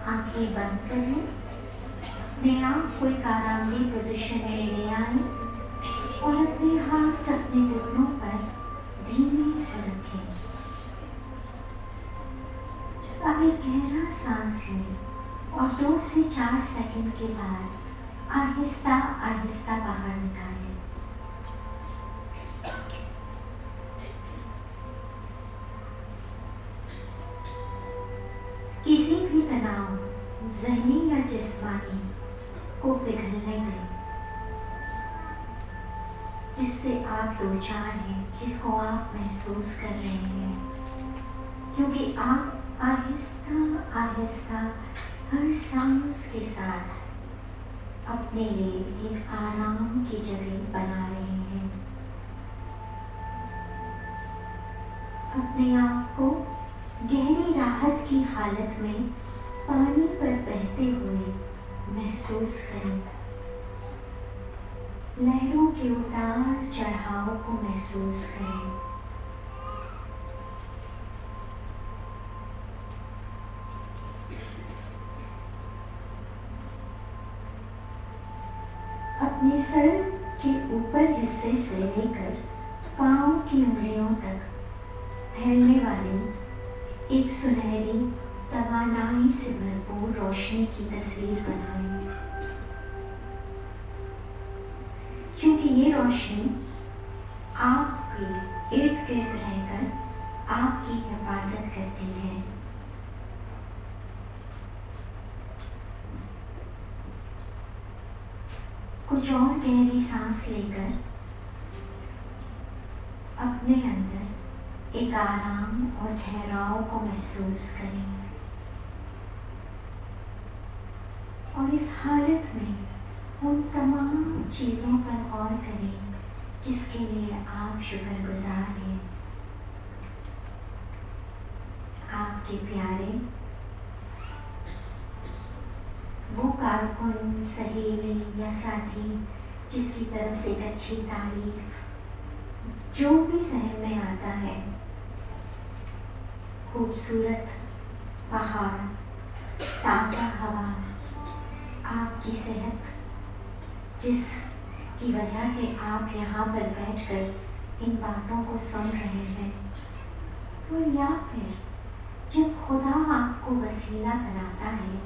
आंखें बंद करें, अपने आप को एक आरामदेह पोजीशन में ले आए और अपने हाथ अपने घुटनों पर धीमे से रखें। अब एक गहरा सांस लें और 2 से 4 सेकंड के बाद आहिस्ता आहिस्ता बाहर निकालें। किसी भी तनाव, ज़हनी या जिस्मानी, को पिघलने दें जिससे आप दो चार हैं, जिसको आप महसूस कर रहे हैं, क्योंकि आप आहिस्ता आहिस्ता हर सांस के साथ अपने लिए एक आराम की जगह बना रहे हैं। अपने आप को गहरी राहत की हालत में पानी पर बहते हुए महसूस करें। लहरों के उतार चढ़ाव को महसूस करें। अपने सर के ऊपर हिस्से से लेकर पांव की उंगलियों तक फैलने वाली एक सुनहरी तवानाई से भरपूर रोशनी की तस्वीर बनाएं, क्योंकि ये रोशनी आपके इर्द गिर्द रहकर आपकी हिफाजत करती है। कुछ और गहरी सांस लेकर अपने अंदर एक आराम और ठहराव को महसूस करें और इस हालत में उन तमाम चीज़ों पर गौर करें जिसके लिए आप शुक्रगुजार हैं। आपके प्यारे, वो कारकुन, सहेली या साथी जिसकी तरफ से एक अच्छी तारीफ, जो भी जहन में आता है, खूबसूरत पहाड़, ताज़ा हवा, आपकी सेहत, जिसकी वजह से आप यहाँ पर बैठकर इन बातों को सुन रहे हैं, तो या फिर जब खुदा आपको वसीला बनाता है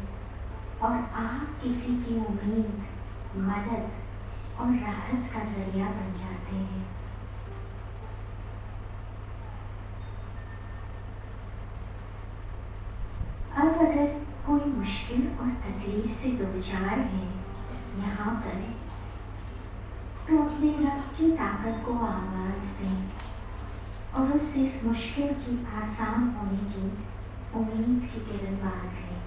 और आप किसी की उम्मीद, मदद और राहत का जरिया बन जाते हैं। अब अगर कोई मुश्किल और तकलीफ से दो चार है यहाँ पर, तो अपने रब की ताकत को आवाज़ दें और उससे इस मुश्किल की आसान होने की उम्मीद की किरण बांध लें।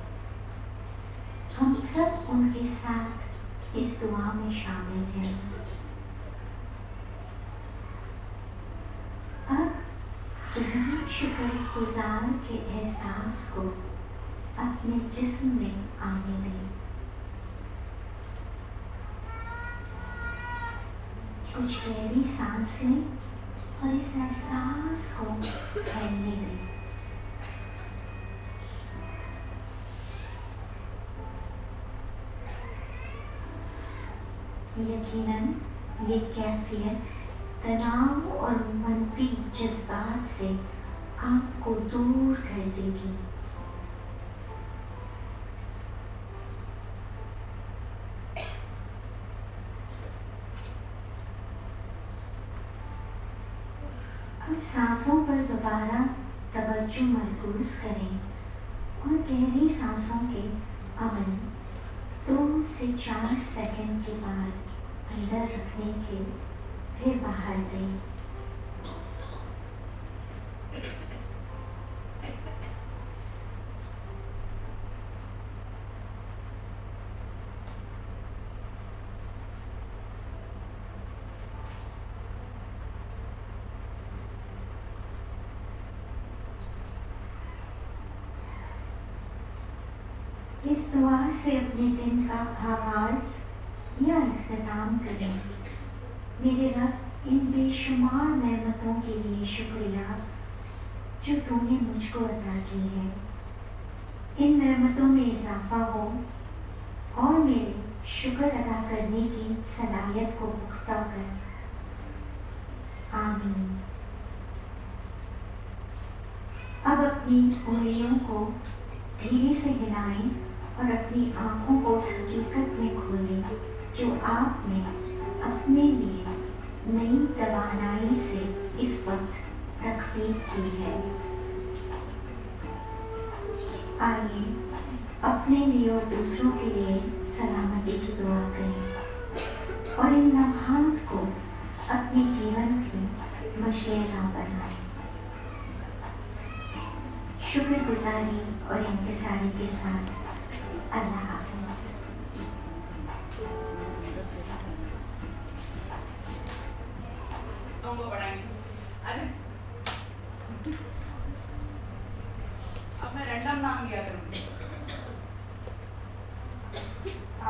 हम सब उनके साथ इस दुआ में शामिल हैं। अब गहरे शुक्रगुजार के एहसास को अपने जिस्म में आने दें। कुछ गहरी सांस लें और इस एहसास को फैलने दें। यकीनन ये कैफियत तनाव और मनफी जज्बात से आपको दूर कर देगी। अब सांसों पर दोबारा तवज्जो मरकूज करें और गहरी सांसों के अमल 2 से 4 सेकंड के बाद अंदर रखने के फिर बाहर दें। इस दुआ से अपने दिन का आगाज या इख्तिताम करें। मेरे रब, इन बेशुमार नेमतों के लिए शुक्रिया जो तूने मुझको अता की है। इन नेमतों में इजाफा हो और मेरे शुक्र अदा करने की सलाहियत को पुख्ता कर। आमीन। अब अपनी उंगलियों को धीरे से हिलाएं और अपनी आंखों को उस हकीकत में खोलें जो आपने अपने लिए नई तवानाई से इस वक्त तख्लीक की है। आइए अपने लिए और दूसरों के लिए सलामती की दुआ करें और इन लम्हात को अपने जीवन की मशेरा बनाएं। शुक्रगुजारी और इंतज़ारी के साथ अल्लाह हाफ़िज़। अब मैं रैंडम नाम लिया करूँगी।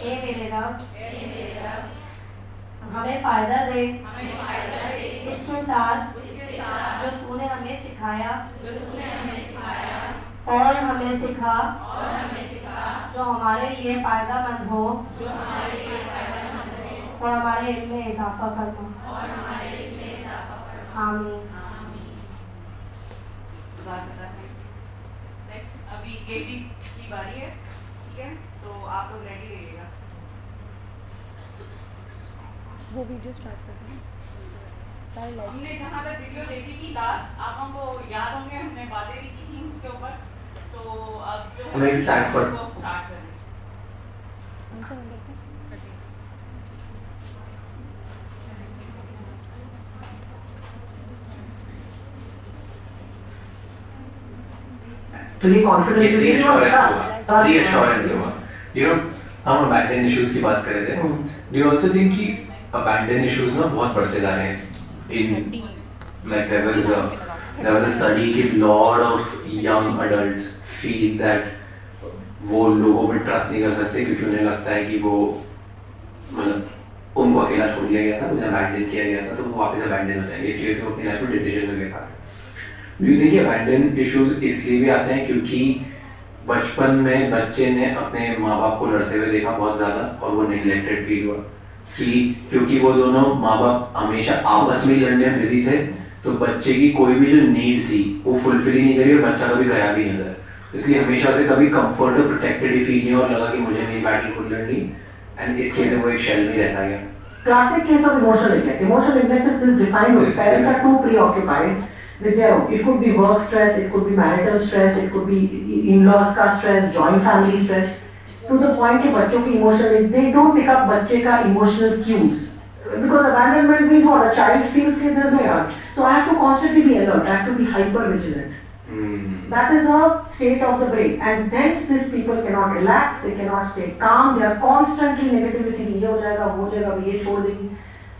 ए मेरे रब हमें फायदा दे इसके साथ जो तूने हमें सिखाया और हमें सिखा जो हमारे लिए फायदामंद हो और हमारे इल्म में इजाफा फरमा। आमीन। नेक्स्ट अभी केजी की बारी है, ठीक है? तो आप लोग रेडी रहिएगा। वो वीडियो स्टार्ट कर दें। सारे लाइव हमने जहाँ तक वीडियो देखी थी लास्ट, आप हमको याद होंगे, हमने बातें भी की थी उसके ऊपर। तो अब जो हमें स्टार्ट कर स्टार्ट करें। उनसे मिल लेते हैं। तो ये कॉन्फिडेंस रीअश्योरेंस हुआ। हम अबैंडन इश्यूज की बात कर रहे थे। डू यू आल्सो थिंक कि अबैंडन इश्यूज ना बहुत बढ़ते जा रहे हैं in like there was a study कि lot of young adults feel that वो लोगों पे ट्रस्ट नहीं कर सकते क्योंकि उन्हें लगता है कि वो मतलब उनको अकेला छोड़ दिया गया था, उन्हें अबैंडन किया गया था, तो वो वापस अबैंडन हो जाएंगे। इसकी वजह से वो अपनी लाइफ में डिसीजन ले पाते। Do you think abandon issues इसलिए भी आते हैं क्योंकि बचपन में बच्चे ने अपने माँ बाप को लड़ते हुए देखा बहुत ज़्यादा और वो नेग्लेक्टेड फील हुआ कि क्योंकि वो दोनों माँ बाप हमेशा आपस में लड़ने में बिजी थे, तो बच्चे की कोई भी जो नीड थी वो फुलफिल ही नहीं करी और बच्चा कभी गया भी नहीं था। इसलिए हमेशा से कभी कंफर्ट और प्रोटेक्टेड ही फील नहीं और लगा कि मुझे मेरी बैटल खुद लड़नी, एंड इस केस में वो एक शेल में रहता गया। Classic case of emotional neglect. Emotional neglect is this defined when parents are too preoccupied with their own. It could be work stress, it could be marital stress, it could be in-laws का stress, joint family stress. To the point कि बच्चों की emotional, they don't pick up बच्चे का emotional cues. Because abandonment means what? A child feels that there's no one. So I have to constantly be alert. I have to be hyper vigilant. That is a state of the brain, and hence these people cannot relax, they cannot stay calm, they are constantly negatively thinking, ये हो जाएगा, वो हो जाएगा, ये छोड़ देंगे.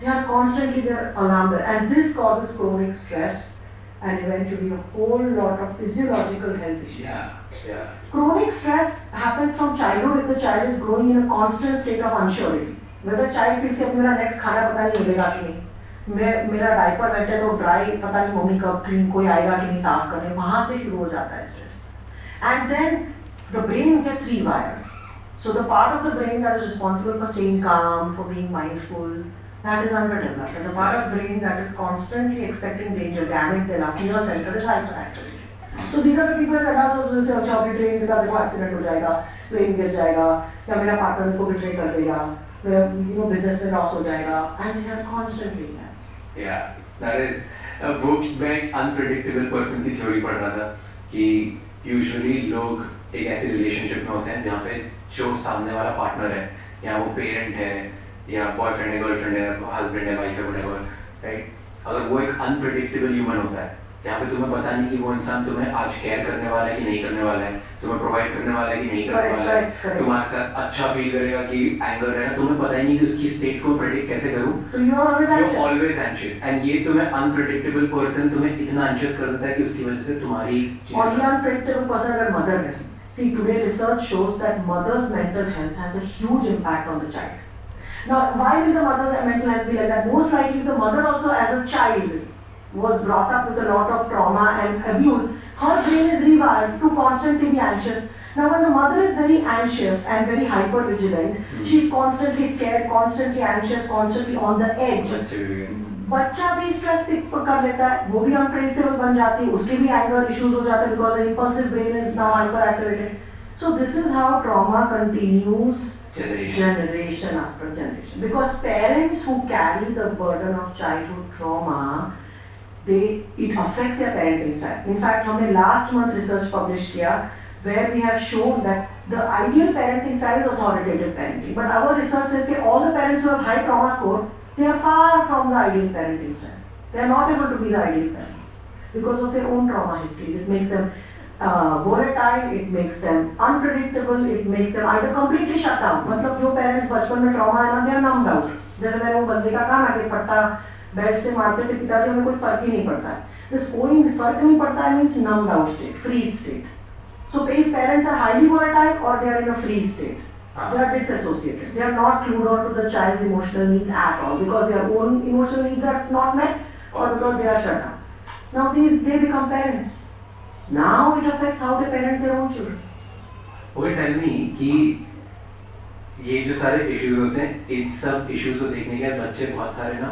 They are constantly there alarmed, and this causes chronic stress and eventually a whole lot of physiological health issues. Chronic stress happens from childhood if the child is growing in a constant state of unsurety. Whether child feels कि मेरा next खाना पता नहीं मिलेगा कि नहीं, मेरा diaper wait है तो ड्राई पता नहीं मम्मी कब क्लीन कोई आएगा कि नहीं साफ करने, वहाँ से शुरू हो जाता है stress. And then the brain gets rewired. So the part of the brain that is responsible for staying calm, for being mindful, that is underdeveloped. And the part of brain that is constantly expecting danger, the amygdala, fear center is hyperactivated. So these are the people that are so अच्छा अभी train का देखो accident हो जाएगा, plane गिर जाएगा, या मेरा पार्टनर को बिट्रे कर देगा, मेरा बिजनेस में लॉस हो जाएगा, and they are constantly in that. Yeah, that is वो मैं अनप्रेडिक्टेबल पर्सन की थ्योरी पढ़ रहा था कि यूजुअली लोग एक ऐसे रिलेशनशिप में होते हैं जहाँ पे जो सामने वाला पार्टनर है या वो पेरेंट है या बॉयफ्रेंड है, गर्लफ्रेंड है, हस्बैंड है, वाइफ है, व्हाटएवर, राइट? अगर वो एक अनप्रेडिक्टेबल ह्यूमन होता है जहाँ पे तुम्हें पता नहीं कि वो इंसान तुम्हें आज केयर करने वाला है कि नहीं करने वाला है, तुम्हें प्रोवाइड करने वाला है कि नहीं करने वाला है, तुम्हारे साथ अच्छा फील करेगा कि एंगर रहेगा, तुम्हें पता ही नहीं कि उसकी स्टेट को प्रेडिक्ट कैसे करूँ। You are always anxious, and ये तुम्हें अनप्रेडिक्टेबल पर्सन तुम्हें इतना एंशियस कर देता है कि उसकी वजह से तुम्हारी और ये अनप्रेडिक्टेबल पर्सन अगर मदर है, see today research shows that mother's mental health has a huge impact on the child. Now why will the mother's mental health be like that? Most likely the mother also as a child was brought up with a lot of trauma and abuse. Her brain is rewired to constantly be anxious. Now when the mother is very anxious and very hyper vigilant, she's constantly scared, constantly anxious, constantly on the edge. बच्चा भी stress कर लेता है, वो भी unpredictable बन जाती है, उसके भी एंगर इश्यूज हो जाते हैं because the impulsive brain is now hyper activated. So this is how trauma continues generation after generation. Because parents who carry the burden of childhood trauma, it affects their parenting style. In fact, हमने last month research published किया where we have shown that the ideal parenting style is authoritative parenting. But our research says that all the parents who have high trauma score, they are far from the ideal parenting style. They are not able to be the ideal parents because of their own trauma histories. It makes them volatile, it makes them unpredictable, it makes them either completely shut down. मतलब जो parents बचपन में trauma है ना, they are numbed out. जैसे मैंने वो बंदे का कहा ना कि पट्टा बेड से मारते थे पिताजी, उन्हें कोई फर्क ही नहीं पड़ता है. This कोई फर्क नहीं पड़ता है means numbed out state, freeze state. So if parents are highly volatile or they are in a freeze state, they are disassociated. They are not glued on to the child's emotional needs at all because their own emotional needs are not met or because they are shut down. Now they become parents. Now it affects how they parent their own children. वो tell me कि ये जो सारे issues होते हैं, इन सब issues को देखने के बाद बच्चे बहुत सारे ना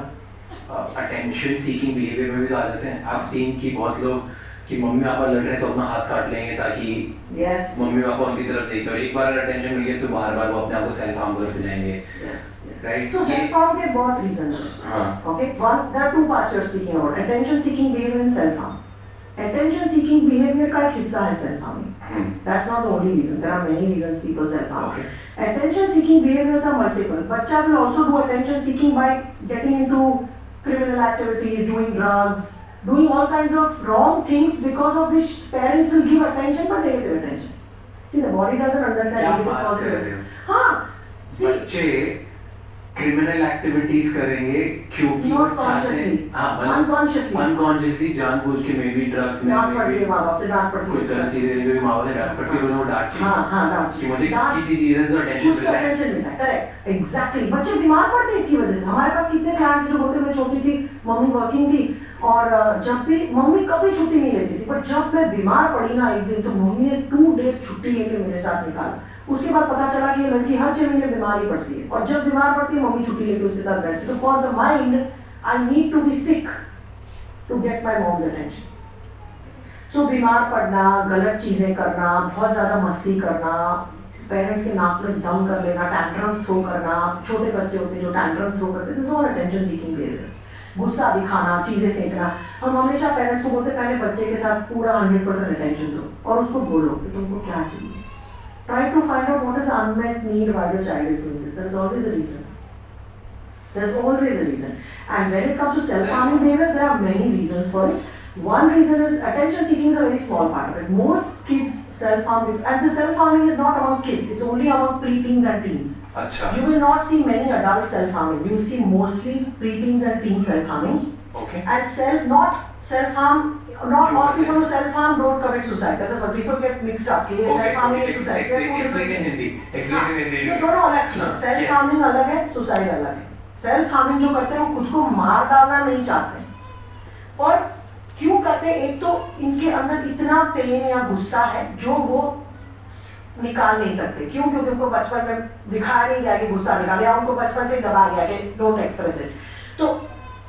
attention seeking behavior में भी आ जाते हैं. I've seen कि बहुत लोग कि मम्मी पापा लड़ रहे हैं तो अपना हाथ काट लेंगे ताकि मम्मी पापा उनकी तरफ देखें, और एक बार अटेंशन मिल गया तो बार-बार वो अपने आप को सेल्फ हार्म करते जाएंगे. Right? So self harm के बहुत reasons हैं. Okay, one, there are two parts you're speaking about: attention seeking behavior and self harm. Attention seeking behavior का एक हिस्सा है self harming. That's not the only reason. There are many reasons people self harm. Okay. Attention seeking behaviors are multiple. बच्चा will also do attention seeking by getting into criminal activities, doing drugs, doing all kinds of wrong things because of which parents will give attention but negative attention. See, the body doesn't understand negative positive. हाँ, see. बच्चे criminal activities करेंगे क्योंकि Not consciously. unconsciously जानबूझ के maybe drugs में डांट पड़ती है माँ बाप से, डांट पड़ती है. कुछ गलत चीजें भी माँ बाप से डांट पड़ती है, उन्हें वो डांट चाहिए. हाँ डांट कि मुझे किसी चीज़ से attention मिलता है. attention मिलता है. Correct. Exactly. बच्चे बीमार पड़ते हैं इसकी वजह से. हमारे पास कितने क्लाइंट्स जो बोलते, मैं छोटी थी, मम्मी वर्किंग थी और जब भी मम्मी कभी छुट्टी नहीं लेती थी, बट जब मैं बीमार पड़ी ना एक दिन तो मम्मी ने 2 days छुट्टी लेके मेरे साथ निकाला. उसके बाद पता चला कि ये लड़की हर 6 महीने बीमार ही पड़ती है और जब बीमार पड़ती है मम्मी छुट्टी लेके उसके साथ बैठती है. तो for the mind I need to be sick to get my mom's attention. So बीमार पड़ना, गलत चीजें करना, बहुत ज्यादा मस्ती करना, पेरेंट्स के नाक में दम कर लेना, टैंट्रम्स थ्रो करना, छोटे बच्चे होते हैं जो टैंट्रम्स थ्रो करते हैं, this all attention seeking behaviours. गुस्सा दिखाना, चीजें फेंकना. हम हमेशा पेरेंट्स को बोलते पहले बच्चे के साथ पूरा 100% अटेंशन दो और उसको बोलो कि तुमको क्या चाहिए. Try to find out what is the unmet need why the child is doing this. There is always a reason. There is always a reason. And when it comes to self-harming behaviors, there are many reasons for it. One reason is attention seeking is a very small part of it. Most kids self-harm, and the self-harming is not among kids. It's only among pre-teens and teens. अच्छा. You will not see many adults self-harming. You will see mostly pre-teens and teens self-harming. Okay. And not self-harm. Not all people who self-harm don't commit suicide. That's why people get mixed up. ये self-harming is suicide. Explain in Hindi. ये दोनों अलग चीज़. Self-harming अलग है, suicide अलग है. Self-harming जो करते हैं वो खुद को मार डालना नहीं चाहते. और क्यों करते हैं? एक तो इनके अंदर इतना पेन या गुस्सा है जो वो निकाल नहीं सकते. क्यों? क्योंकि उनको बचपन में दिखाया नहीं गया कि गुस्सा निकाले, या उनको बचपन से दबाया गया कि डोंट एक्सप्रेस इट. तो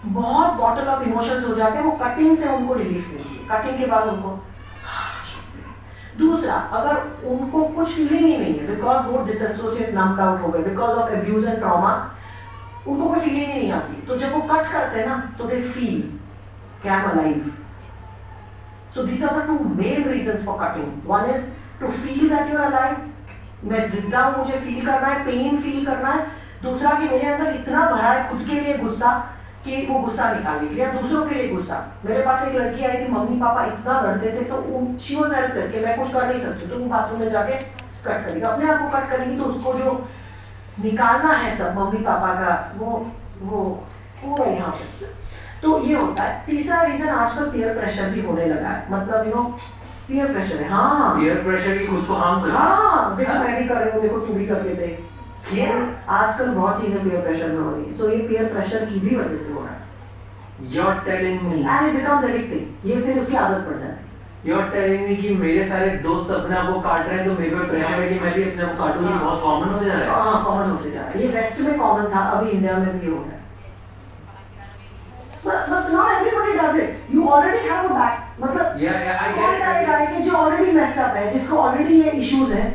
बहुत बॉटल ऑफ इमोशंस हो जाते हैं. वो कटिंग से उनको रिलीफ मिलती है. कटिंग के बाद उनको. दूसरा, अगर उनको कुछ फीलिंग ही नहीं है बिकॉज वो डिसएसोसिएट नम्ड आउट हो गए because of abuse and trauma, उनको कोई फीलिंग ही नहीं आती. तो जब वो कट करते हैं ना तो दे फील कि I am alive. So these are the 2 main reasons for cutting. One is to feel that you are alive. मैं जिंदा हूं, मुझे फील करना है, पेन फील करना है. दूसरा कि मेरे अंदर इतना भरा है खुद के लिए गुस्सा कि वो गुस्सा निकालेगी या दूसरों के लिए गुस्सा। मेरे पास एक लड़की आई थी, मम्मी पापा इतना लड़ते थे तो शी वाज हेल्पलेस कि मैं कुछ कर नहीं सकती, तो वो बाथरूम में जाके कट करेगी, अपने आप को कट करेगी, तो उसको जो निकालना है सब मम्मी पापा का वो पूरा यहाँ पे। तो ये होता है। तीसरा रीजन आजकल पीयर प्रेशर भी होने लगा है, मतलब यू नो पीयर प्रेशर है। हाँ पीयर प्रेशर ही खुद को हार्म कर हाँ, देखो मैं भी कर रही हूँ, देखो तू भी करके देख। ये आजकल बहुत चीजें पीयर प्रेशर में हो रही है, सो ये पीयर प्रेशर की भी वजह से हो रहा है। You're telling me, and it becomes addicting, ये फिर उसकी आदत पड़ जाती है। you're telling me कि मेरे सारे दोस्त अपने आप को काट रहे हैं तो मेरे को प्रेशर है कि मैं भी अपने आप को काटूंगी, बहुत कॉमन होते जा रहा है। हाँ कॉमन होते जा रहा है, ये वेस्ट में कॉमन था, अभी इंडिया में भी हो रहा है। But not everybody does it. You already have a back, मतलब I कौन get it. guy के जो already messed up है, जिसको already ये issues है,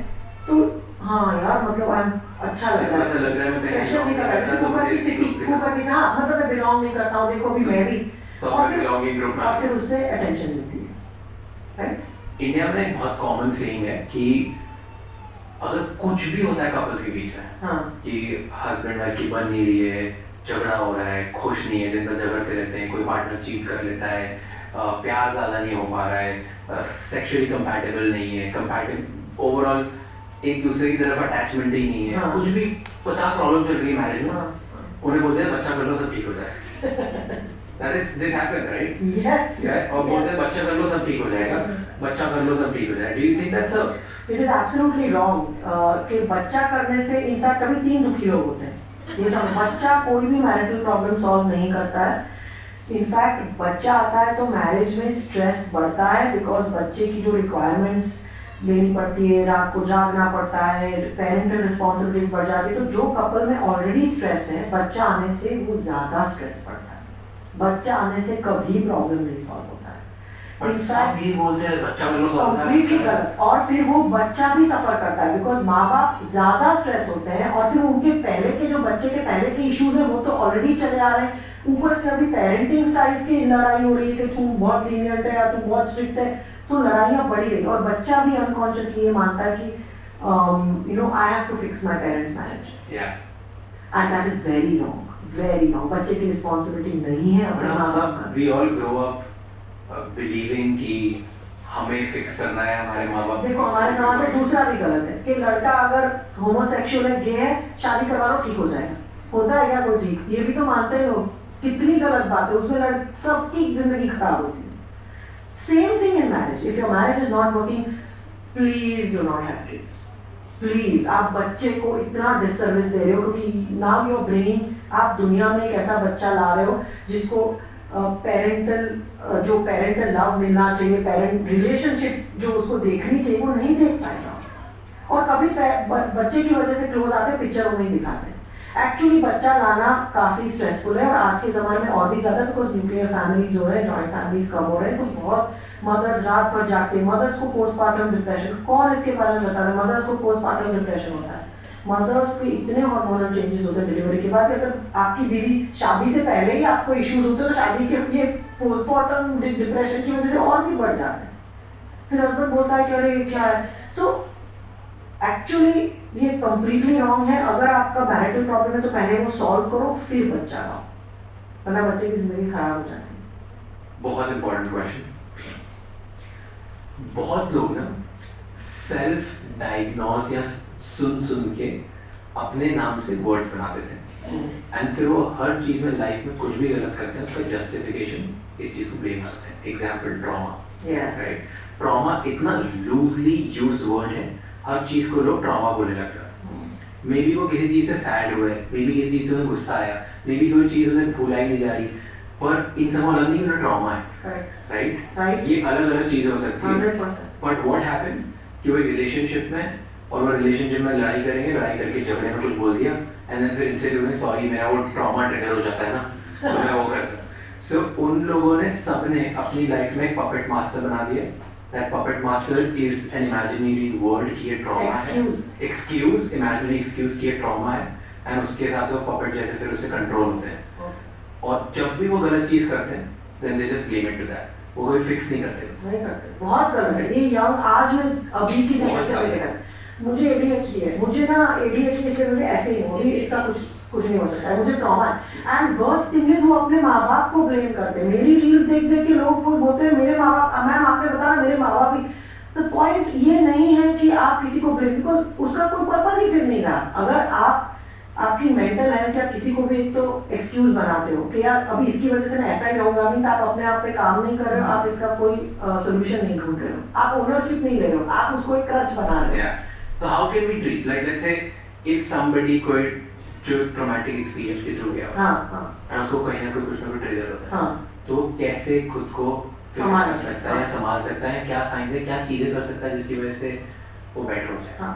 तो हाँ यार मतलब अच्छा लग रहा है। ऐसा लग रहा है मैं कहीं प्रेशर नहीं कर रहा है, ऊपर की सिटी, ऊपर की हाँ मतलब मैं बिलोंग नहीं करता हूँ, देखो अभी मैं भी, तो और फिर belonging group में और फिर उससे attention मिलती है, right? इंडिया में एक बहुत कॉमन सेइंग है कि अगर कुछ भी होता है कपल्स के बीच में, हाँ कि हस्बैंड वाइफ की बन नहीं रही है, झगड़ा हो रहा है, खुश नहीं है, दिन भर झगड़ते रहते हैं, कोई पार्टनर चीट कर लेता है, प्यार ज़्यादा नहीं हो पा रहा है, सेक्सुअली कंपैटिबल नहीं है, कंपैटिबल ओवरऑल एक दूसरे की तरफ अटैचमेंट ही नहीं है, हाँ। कुछ भी 50 प्रॉब्लम चल रही है मैरिज में, हाँ उन्हें बोलते हैं बच्चा कर लो सब ठीक हो जाए। This happens, right? yes Yeah, और बोलते हैं बच्चा कर लो सब ठीक हो जाएगा, बच्चा कर लो सब ठीक हो जाएगा। Do you think that's a It is absolutely wrong कि बच्चा करने से इनफैक्ट अभी 3 दुखी लोग होते हैं। ये सब बच्चा कोई भी मैरिटल प्रॉब्लम सॉल्व नहीं करता है। इनफैक्ट बच्चा आता है तो मैरिज में स्ट्रेस बढ़ता है, बिकॉज बच्चे की जो रिक्वायरमेंट्स लेनी पड़ती है, रात को जागना पड़ता है, पेरेंटल रिस्पॉन्सिबिलिटीज बढ़ जाती है, तो जो कपल में ऑलरेडी स्ट्रेस है, बच्चा आने से वो ज़्यादा स्ट्रेस बढ़ता है। बच्चा आने से कभी प्रॉब्लम नहीं सॉल्व होता है। सब ये बोलते हैं बच्चा कर लो सब हो कंप्लीटली जाएगा। गलत, और फिर वो बच्चा भी सफर करता है, बिकॉज माँ बाप ज्यादा स्ट्रेस होते हैं, और फिर उनके पहले के जो बच्चे के पहले के इश्यूज है वो तो ऑलरेडी चले आ रहे हैं, ऊपर से अभी पेरेंटिंग स्टाइल्स की लड़ाई हो रही है कि तू बहुत लीनियंट है या तू बहुत स्ट्रिक्ट है, तो लड़ाइयाँ बढ़ी रही, और बच्चा भी अनकॉन्शियसली ये मानता है कि you know I have to fix my parents marriage, and that is very wrong. बच्चे की रिस्पॉन्सिबिलिटी नहीं है अपने माँ बाप का। We all grow up believing कि हमें फिक्स करना है हमारे माँ बाप। देखो हमारे समाज में दूसरा भी गलत है कि लड़का अगर होमोसेक्सुअल है, गे है, शादी करवा लो ठीक हो जाएगा। होता है क्या कोई ठीक? ये भी तो मानते हैं लोग। कितनी गलत बात है, उसमें सबकी जिंदगी खराब होती है। Same thing in marriage, if your marriage is not working, please do not have kids. Please, आप बच्चे को इतना डिससर्विस दे रहे हो, क्योंकि नाउ यू आर ब्रिंगिंग, आप दुनिया में एक ऐसा बच्चा ला रहे हो जिसको जो पेरेंटल लव मिलना चाहिए, पेरेंट रिलेशनशिप जो उसको देखनी चाहिए, वो नहीं देख पाएगा। और कभी बच्चे की वजह से क्लोज आते पिक्चरों में ही दिखाते हैं। एक्चुअली बच्चा लाना काफ़ी स्ट्रेसफुल है, और आज के ज़माने में और भी ज़्यादा, बिकॉज न्यूक्लियर फैमिलीज हो रहे हैं, जॉइंट फैमिलीज कम हो रहे हैं, तो बहुत मदर्स रात भर जागते हैं। मदर्स को पोस्टमार्टम डिप्रेशन, कौन इसके बारे में बता रहा है? मदर्स को पोस्टमार्टम डिप्रेशन होता है। मदर्स के इतने हार्मोनल चेंजेस होते हैं डिलीवरी के बाद, अगर आपकी बीवी शादी से पहले ही आपको इश्यूज होते हैं, तो शादी के ये पोस्टमार्टम डिप्रेशन की वजह से और भी बढ़ जाते हैं। फिर हस्बैंड बोलता है कि अरे ये क्या है। सो एक्चुअली ये कंप्लीटली रॉन्ग है। अगर आपका मैरिटल प्रॉब्लम है तो पहले वो सॉल्व करो, फिर बच्चा लाओ, वरना बच्चे की जिंदगी खराब हो जाती है। बहुत इंपॉर्टेंट क्वेश्चन। बहुत लोग ना सेल्फ डायग्नोज या सुन के अपने नाम से वर्ड्स बना देते हैं, एंड फिर वो हर चीज में लाइफ में कुछ भी गलत करते हैं, उसका जस्टिफिकेशन इस चीज को ब्लेम करते हैं। Example trauma, right? ट्रॉमा इतना लूजली यूज्ड वर्ड है, हर चीज को लोग ट्रॉमा बोलने लग रहे हैं। मे बी वो किसी चीज से सैड हुए, मे बी किसी चीज से उन्हें गुस्सा आया, मे बी कोई चीज उन्हें भुलाई नहीं जा रही, पर इन सबको अलग नहीं ट्रॉमा है, राइट? ये अलग अलग चीजें हो सकती है। 100%। बट व्हाट हैपेंस कि वो रिलेशनशिप में, और वो रिलेशनशिप में लड़ाई करेंगे, लड़ाई करके झगड़े में कुछ बोल दिया, एंड देन फिर इनसे उन्हें सॉरी मेरा वो ट्रॉमा ट्रिगर हो जाता है ना, तो मैं वो करता हूँ। सो उन लोगों ने सबने अपनी लाइफ में एक पपेट मास्टर बना दिया। That puppet master is an imaginary world कि ये ट्रॉमा है, एक्सक्यूज, इमेजिनरी एक्सक्यूज कि ये ट्रॉमा है, एंड उसके साथ वो पपेट जैसे फिर उससे कंट्रोल होते हैं। और जब भी वो गलत चीज करते हैं, then they just blame it to that. वो कोई फिक्स नहीं करते। बहुत गलत है ये। यंग आज में अभी की जनरेशन में देखा, मुझे ADHD है, मुझे ना ADHD इसलिए मुझे ऐसे ही नहीं, इसका कुछ नहीं हो सकता है, मुझे ट्रॉमा है। एंड वर्स्ट थिंग इज वो अपने माँ बाप को ब्लेम करते हैं। मेरी रील्स देख देख के लोग बोलते हैं मेरे माँ बाप, मैम आपने बताया मेरे माँ बाप ही। तो पॉइंट ये नहीं है कि आप किसी को ब्लेम, बिकॉज उसका कोई पर्पज ही फिर नहीं रहा। अगर आप आपकी मेंटल हेल्थ या किसी को भी एक तो एक्सक्यूज बनाते हो कि यार अभी इसकी वजह से मैं ऐसा ही रहूंगा, मीन्स आप अपने आप पे काम नहीं कर रहे हो, आप इसका कोई सोल्यूशन नहीं ढूंढ रहे हो, आप ओनरशिप नहीं ले रहे हो, आप उसको एक क्रच बना रहे हो। Yeah. So how can we treat? Like let's say if somebody कोई जो ट्रॉमेटिक एक्सपीरियंस के थ्रू गया हाँ हाँ और उसको कहीं ना कोई कुछ ना कुछ ट्रिगर होता है, हाँ तो कैसे खुद को संभाल कर सकता है या संभाल सकता है, क्या साइंस है, क्या चीजें कर सकता है जिसकी वजह से वो बेटर हो जाए? हाँ।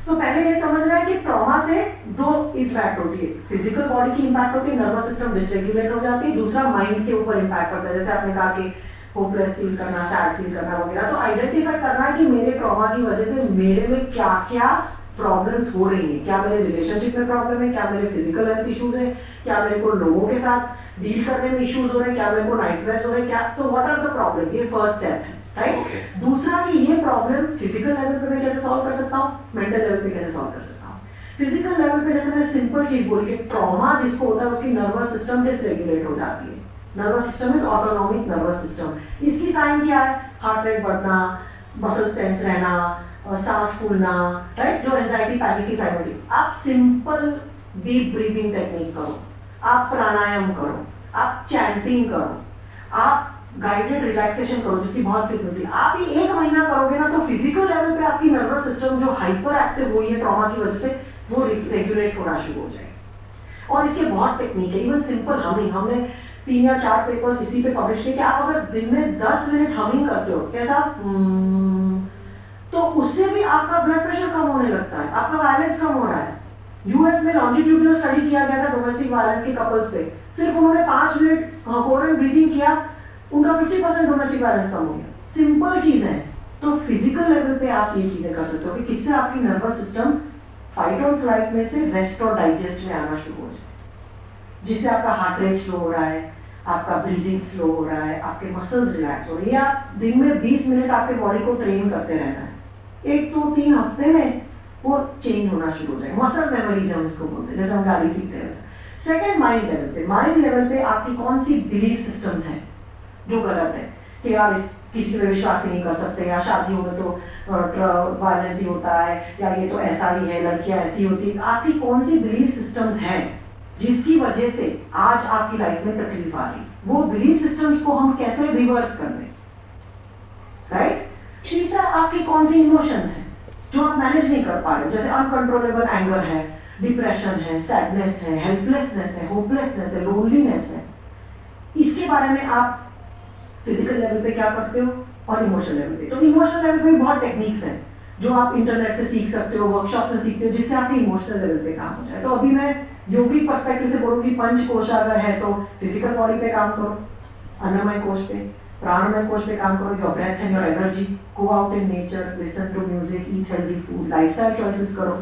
तो पहले ये समझना है कि ट्रॉमा से दो इम्पैक्ट होती है, फिजिकल बॉडी की इम्पैक्ट होती है, नर्वस सिस्टम डिसरेगुलेट हो जाती है, दूसरा माइंड के ऊपर इम्पैक्ट पड़ता है। जैसे आपने कहा कि होपलेस फील करना, सैड फील करना वगैरह। तो आइडेंटिफाई करना है कि मेरे ट्रॉमा की वजह से मेरे में क्या क्या प्रॉब्लम्स हो रही हैं, क्या मेरे रिलेशनशिप में प्रॉब्लम है, क्या मेरे फिजिकल हेल्थ इश्यूज है, क्या मेरे को लोगों के साथ डील करने में इश्यूज हो रहे हैं, क्या मेरे को नाइटमेयर्स हो रहे हैं, क्या, तो व्हाट आर द प्रॉब्लम्स, ये फर्स्ट स्टेप है, राइट। Okay. दूसरा कि ये प्रॉब्लम फिजिकल लेवल पे मैं कैसे सॉल्व कर सकता हूँ, मेंटल लेवल पे कैसे सॉल्व कर सकता हूँ। फिजिकल लेवल पे जैसे मैंने सिंपल चीज बोली कि ट्रॉमा जिसको होता है उसकी नर्वस सिस्टम डिसरेगुलेट हो जाती है। Nervous system is autonomic nervous system. इसकी साइन क्या है, हार्ट रेट बढ़ना, मसल्स टेंस रहना, सांस फूलना, राइट, जो एंजाइटी पैनिक की साइन होती है। आप सिंपल डीप ब्रीदिंग टेक्निक करो, आप प्राणायाम करो, आप चैंटिंग करो, आप गाइडेड रिलैक्सेशन करो जिसकी बहुत फिट होती है। आप ये 1 महीना करोगे ना तो फिजिकल लेवल पे आपकी नर्वस सिस्टम जो हाइपर एक्टिव हुई है ट्रॉमा की वजह से वो रेगुलेट होना शुरू हो जाएगी। और इसके बहुत टेक्निक है, इवन सिंपल हमिंग, हमने 3 या 4 पेपर्स इसी पे पब्लिश किए कि आप अगर दिन में 10 मिनट हमिंग करते हो कैसा, तो उससे भी आपका ब्लड प्रेशर कम होने लगता है, आपका वायलेंस कम हो रहा है। यूएस में लॉन्जिट्यूडिनल स्टडी किया गया था डोमेस्टिक वायलेंस के कपल्स पे, सिर्फ उन्होंने 5 मिनट कोहेरेंट ब्रीदिंग किया, उनका 50% डोमेस्टिक वायलेंस कम हो गया। सिंपल चीज है। तो फिजिकल लेवल पे आप ये चीजें कर सकते हो कि किससे आपकी नर्वस सिस्टम फाइट और फ्लाइट में से रेस्ट और डाइजेस्ट में आना शुरू हो जाए, जिससे आपका हार्ट रेट स्लो हो रहा है, आपका ब्रीदिंग स्लो हो रहा है, आपके मसल्स रिलैक्स हो रहे हैं। ये आप दिन में 20 मिनट आपके बॉडी को ट्रेन करते रहना है, 1 2 3 हफ्ते में वो चेंज होना शुरू हो जाएगा। मसल मेमोरीज हम इसको बोलते हैं, जैसे हम गाड़ी सीखते हैं। सेकेंड, माइंड लेवल पे, माइंड लेवल पे आपकी कौन सी बिलीफ सिस्टम्स हैं जो गलत है कि यार किसी पे विश्वास ही नहीं कर सकते, या शादियों में तो वायलेंस ही होता है, या ये तो ऐसा ही है, लड़कियां ऐसी होती है। आपकी कौन सी बिलीफ सिस्टम्स हैं जिसकी वजह से आज आपकी लाइफ में तकलीफ आ रही, वो बिलीफ सिस्टम्स को हम कैसे रिवर्स कर दें, राइट। तीसरा, आपकी कौन सी इमोशंस हैं जो आप मैनेज नहीं कर पा रहे हो, जैसे अनकंट्रोलेबल एंगर है, डिप्रेशन है, सैडनेस है, हेल्पलेसनेस है, होपलेसनेस है, लोनलीनेस है। इसके बारे में आप फिजिकल लेवल पे क्या करते हो और इमोशनल लेवल पे। तो इमोशनल लेवल पे बहुत टेक्निक्स हैं जो आप इंटरनेट से सीख सकते हो, वर्कशॉप से सीखते हो, जिससे आपकी इमोशनल लेवल पे काम हो जाए। तो अभी मैं योगिक पर्सपेक्टिव से बोलूँगी, पंच कोश अगर है तो फिजिकल बॉडी पे काम करो, अन्नमय कोश पे, प्राणमय कोश पे काम करो, your breath and your energy, go out in nature, listen to music, eat healthy food, lifestyle choices करो।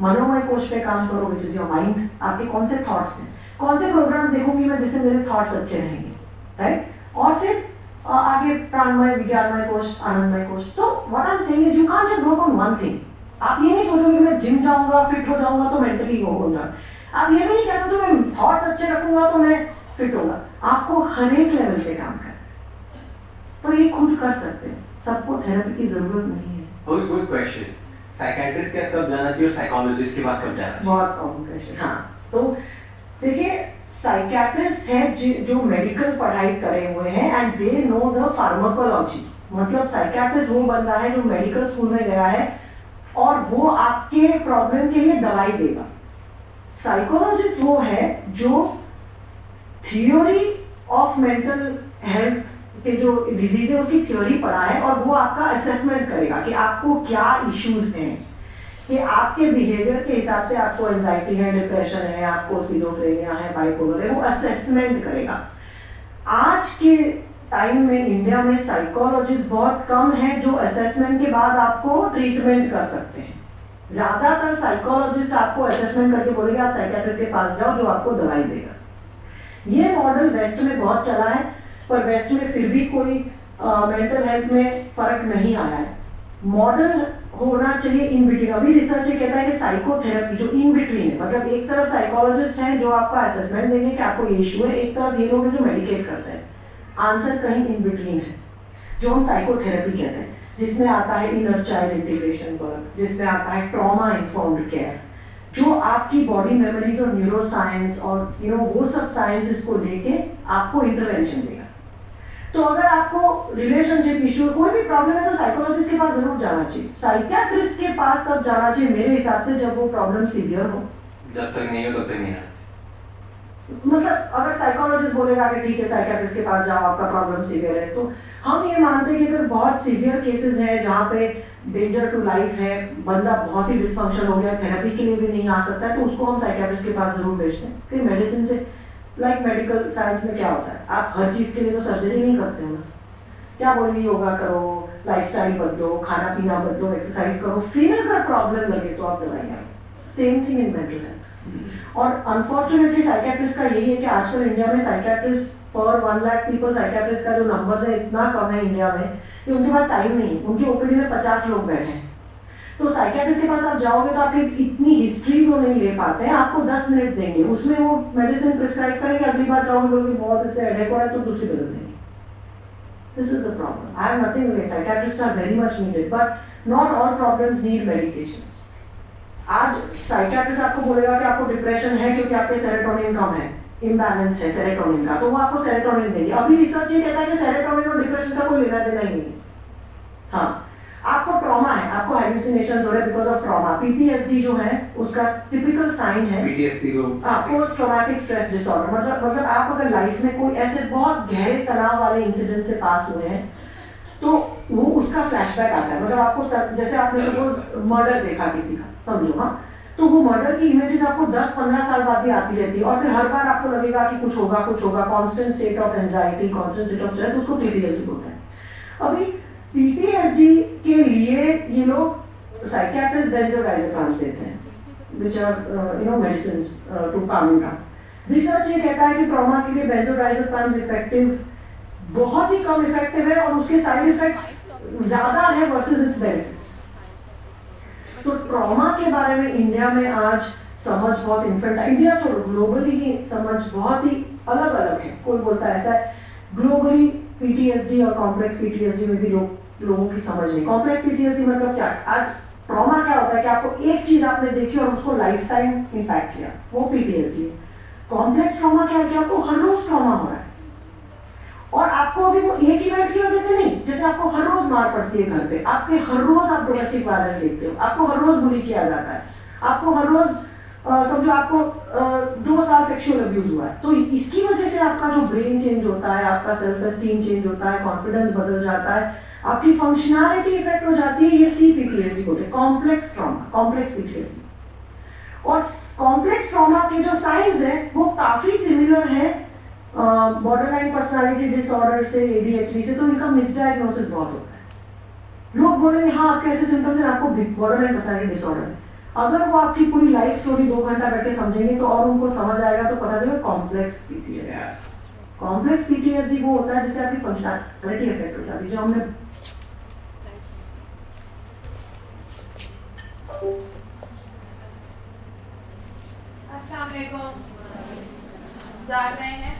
मनोमय कोश पे काम करो, विच इज योर माइंड, आपके कौन से थॉट्स हैं, कौन से प्रोग्राम देखूंगी मैं जिससे मेरे थॉट्स अच्छे रहेंगे, राइट। और फिर आगे प्राणमय, विज्ञानमय कोश, आनंदमय कोश। So what I am saying is you can't just work on one thing. आप ये नहीं सोचोगे कि मैं जिम जाऊंगा, फिट हो जाऊंगा तो मेंटली वो हो जाए। आप ये भी नहीं कह सकते मैं थॉट्स अच्छे रखूंगा तो मैं फिट होगा। आपको हर एक लेवल पे काम करना है, पर ये खुद कर सकते हैं, सबको थेरेपी की जरूरत नहीं है। Good question. साइकियाट्रिस्ट के पास कब जाना चाहिए और साइकोलॉजिस्ट के पास कब जाना चाहिए? बहुत कॉमन क्वेश्चन। हाँ, तो देखिए साइकियाट्रिस्ट है जो मेडिकल पढ़ाई करे हुए हैं and they know the pharmacology. मतलब साइकियाट्रिस्ट वो बंदा है जो मेडिकल स्कूल में गया है और वो आपके प्रॉब्लम के लिए दवाई देगा। साइकोलॉजिस्ट वो है जो थियोरी ऑफ मेंटल हेल्थ के जो डिजीज है उसकी थ्योरी पढ़ा है और वो आपका असेसमेंट करेगा कि आपको क्या इश्यूज हैं, कि आपके बिहेवियर के हिसाब से आपको एंजाइटी है, डिप्रेशन है, आपको स्किज़ोफ्रेनिया है, बाइपोलर है, वो असेसमेंट करेगा। आज के टाइम में इंडिया में साइकोलॉजिस्ट बहुत कम है जो असेसमेंट के बाद आपको ट्रीटमेंट कर सकते हैं। ज्यादातर साइकोलॉजिस्ट आपको असेसमेंट करके बोलेंगे आप साइकियाट्रिस्ट के पास जाओ जो आपको दवाई देगा। ये मॉडल वेस्ट में बहुत चला है, पर वेस्ट में फिर भी कोई मेंटल हेल्थ में फर्क नहीं आया है। मॉडल होना चाहिए इन बिटवीन। अभी रिसर्च ये कहता है कि साइकोथेरेपी जो इन बिटवीन है, मतलब एक तरफ साइकोलॉजिस्ट हैं जो आपका असेसमेंट देंगे कि आपको ये इशू है, एक तरफ ये लोग हैं जो मेडिकेट करते हैं। आंसर कहीं इन बिटवीन है, जो हम साइकोथेरेपी कहते हैं, जिसमें आता है इनर चाइल्ड इंटीग्रेशन वर्क, जिसमें आता है ट्रॉमा इन्फॉर्म्ड केयर, जो आपकी बॉडी मेमोरीज और न्यूरो साइंस और वो सब साइंसेस को लेके आपको इंटरवेंशन देगा। तो अगर आपको रिलेशनशिप इशू कोई भी प्रॉब्लम है तो साइकोलॉजिस्ट के पास जरूर जाना चाहिए। साइकियाट्रिस्ट के पास तब जाना चाहिए मेरे हिसाब से जब वो प्रॉब्लम सीवियर हो। जब तक नहीं हो तब तक नहीं है। मतलब अगर साइकोलॉजिस्ट बोलेगा कि ठीक है साइकियाट्रिस्ट के पास जाओ, आपका प्रॉब्लम सीवियर है, तो हम ये मानते हैं कि अगर बहुत सीवियर केसेस हैं जहाँ पे डेंजर टू लाइफ है, बंदा बहुत ही डिसफंक्शन हो गया, थेरेपी के लिए भी नहीं आ सकता है, तो उसको हम साइकियाट्रिस्ट के पास जरूर भेजते हैं। फिर मेडिसिन से लाइक मेडिकल साइंस में क्या होता है, आप हर चीज़ के लिए तो सर्जरी नहीं करते हो ना। क्या बोलेंगे, योगा करो, लाइफस्टाइल बदलो, खाना पीना बदलो, एक्सरसाइज करो, फिर अगर प्रॉब्लम लगे तो आप दवाइयाँ। Same thing in mental health. और अनफॉर्चुनेटली साइकियाट्रिस्ट का यही है कि आजकल इंडिया में साइकियाट्रिस्ट पर 1 लाख पीपल, साइकियाट्रिस्ट का जो नंबर्स है इतना कम है इंडिया में कि उनके पास टाइम नहीं है। उनकी ओपीडी में 50 लोग बैठे हैं, तो साइकियाट्रिस्ट के पास आप जाओगे तो आपकी इतनी हिस्ट्री वो नहीं ले पाते हैं, आपको 10 मिनट देंगे, उसमें वो मेडिसिन प्रिस्क्राइब करेंगे, अगली बार जाओगे बोलोगे बहुत इससे हेडेक हो रहा है तो दूसरी बदल देंगे। This is the problem. I have nothing against psychiatrist, are very much needed, but not all problems need medications. आज साइकियाट्रिस्ट आपको बोलेगा कि आपको डिप्रेशन है क्योंकि आपके सेरोटोनिन कम है, इम्बैलेंस है सेरोटोनिन का, तो वो आपको सेरोटोनिन देंगे। अभी रिसर्च ये कहता है कि सेरोटोनिन और डिप्रेशन का कोई लेना देना ही नहीं है। हाँ, आपको ट्रॉमा है, आपको हेलुसिनेशंस हो रहे हैं बिकॉज ऑफ ट्रॉमा। पीटीएसडी जो है उसका टिपिकल साइन है पीटीएसडी को पोस्ट ट्रॉमेटिक स्ट्रेस डिसऑर्डर। मतलब आप अगर लाइफ में कोई ऐसे बहुत गहरे तनाव वाले इंसिडेंट से पास हुए हैं तो वो उसका फ्लैशबैक आता है। मतलब आपको जैसे आपने सपोज मर्डर देखा किसी का, समझो, हाँ, तो वो मर्डर की इमेजेस आपको 10-15 साल बाद भी आती रहती है और फिर हर बार आपको लगेगा कि कुछ होगा कुछ होगा, constant state of anxiety, constant state of stress, उसको पीटीएसडी बोलते हैं। अभी पीटीएसडी के लिए ये लोग साइकियाट्रिस्ट बेंजोडाइज़ेपाम देते हैं, which are medicines to calm you down. Research ये कहता है कि ट्रॉमा के लिए बेंजोडाइज़ेपाम इफेक्टिव, बहुत ही कम इफेक्टिव है और उसके साइड इफेक्ट्स ज्यादा है वर्सेस इट्स बेनिफिट्स। तो ट्रॉमा के बारे में इंडिया में आज समझ बहुत इन्फेंट, इंडिया छोड़ो ग्लोबली ही समझ बहुत ही अलग अलग है। कोई बोलता है ऐसा है, ग्लोबली पीटीएसडी और कॉम्प्लेक्स पीटीएसडी में भी लोगों की समझ नहीं। कॉम्प्लेक्स पीटीएसडी मतलब क्या, आज ट्रॉमा क्या होता है कि आपको एक चीज आपने देखी और उसको लाइफ टाइम इम्पैक्ट किया, वो पीटीएसडी है। कॉम्प्लेक्स ट्रॉमा क्या है कि आपको हर रोज ट्रॉमा हो रहा है और आपको अभी वो एक इवेंट की वजह से नहीं, जैसे आपको हर रोज मार पड़ती है घर पे, आपके हर रोज आप डोमेस्टिक वायलेंस देखते हो, आपको हर रोज बुली किया जाता है, आपको हर रोज समझो आपको 2 साल सेक्सुअल अब्यूज हुआ है, तो इसकी वजह से आपका जो ब्रेन चेंज होता है, आपका सेल्फ एस्टीम चेंज होता है, कॉन्फिडेंस बदल जाता है, आपकी फंक्शनैलिटी इफेक्ट हो जाती है। ये CPTSD बोलते हैं, कॉम्प्लेक्स ट्रॉमा, कॉम्प्लेक्स पीटीएसडी। और कॉम्प्लेक्स ट्रॉमा के जो साइंस है वो काफी सिमिलर है बॉर्डरलाइन पर्सनालिटी डिसऑर्डर से, ADHD से, तो इनका मिसडायग्नोसिस बहुत होता है। लोग बोलेंगे हाँ आपके ऐसे सिम्टम्स हैं, आपको बॉर्डरलाइन पर्सनालिटी डिसऑर्डर है। अगर वो आपकी पूरी लाइफ स्टोरी 2 घंटा बैठ के समझेंगे तो और उनको समझ आएगा, तो पता चलेगा कॉम्प्लेक्स पीटीएसडी। कॉम्प्लेक्स पीटीएसडी वो होता है जिससे आपकी फंक्शनैलिटी इफेक्ट हो जाती है, जो हमने अस्सलाम वालेकुम। जाग रहे हैं?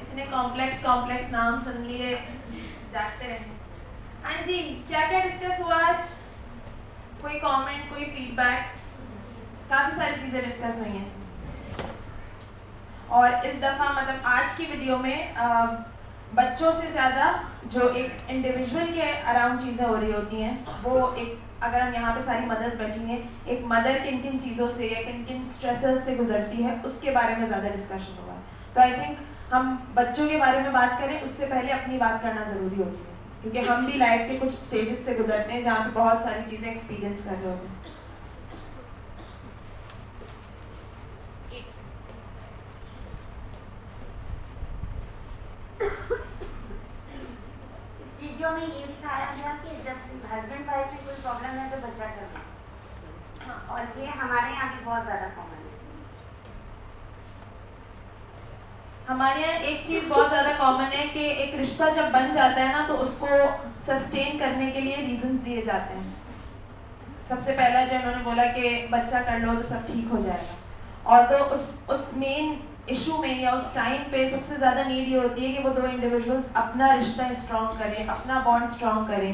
इतने कॉम्प्लेक्स नाम सुन लिए, जागते रहे। हाँ जी, क्या क्या डिस्कस हुआ आज? कोई कमेंट, कोई फीडबैक? काफ़ी सारी चीज़ें डिस्कस हुई हैं और इस दफ़ा मतलब आज की वीडियो में बच्चों से ज़्यादा जो एक इंडिविजुअल के अराउंड चीज़ें हो रही होती हैं, वो एक, अगर हम यहाँ पे सारी मदर्स बैठी हैं, एक मदर किन किन चीज़ों से या किन किन स्ट्रेसेस से गुजरती है, उसके बारे में ज़्यादा डिस्कशन हुआ है। तो आई थिंक हम बच्चों के बारे में बात करें उससे पहले अपनी बात करना ज़रूरी होती है, क्योंकि हम भी लाइफ के कुछ स्टेजेस से गुजरते हैं जहाँ पे बहुत सारी चीज़ें एक्सपीरियंस कर रहे होते हैं। वीडियो में ये दिखाया गया कि जब हस्बैंड वाइफ में कोई प्रॉब्लम है तो बच्चा करना, हाँ, और ये हमारे यहाँ भी बहुत ज़्यादा कॉमन है। हमारे यहाँ एक चीज़ बहुत ज़्यादा कॉमन है कि एक रिश्ता जब बन जाता है ना तो उसको सस्टेन करने के लिए रीजंस दिए जाते हैं। सबसे पहला जो उन्होंने बोला कि बच्चा कर लो तो सब ठीक हो जाएगा, और तो उस मेन इशू में या उस टाइम पे सबसे ज़्यादा नीड ये होती है कि वो दो इंडिविजुअल्स अपना रिश्ता स्ट्रॉन्ग करें, अपना बॉन्ड स्ट्रॉन्ग करें।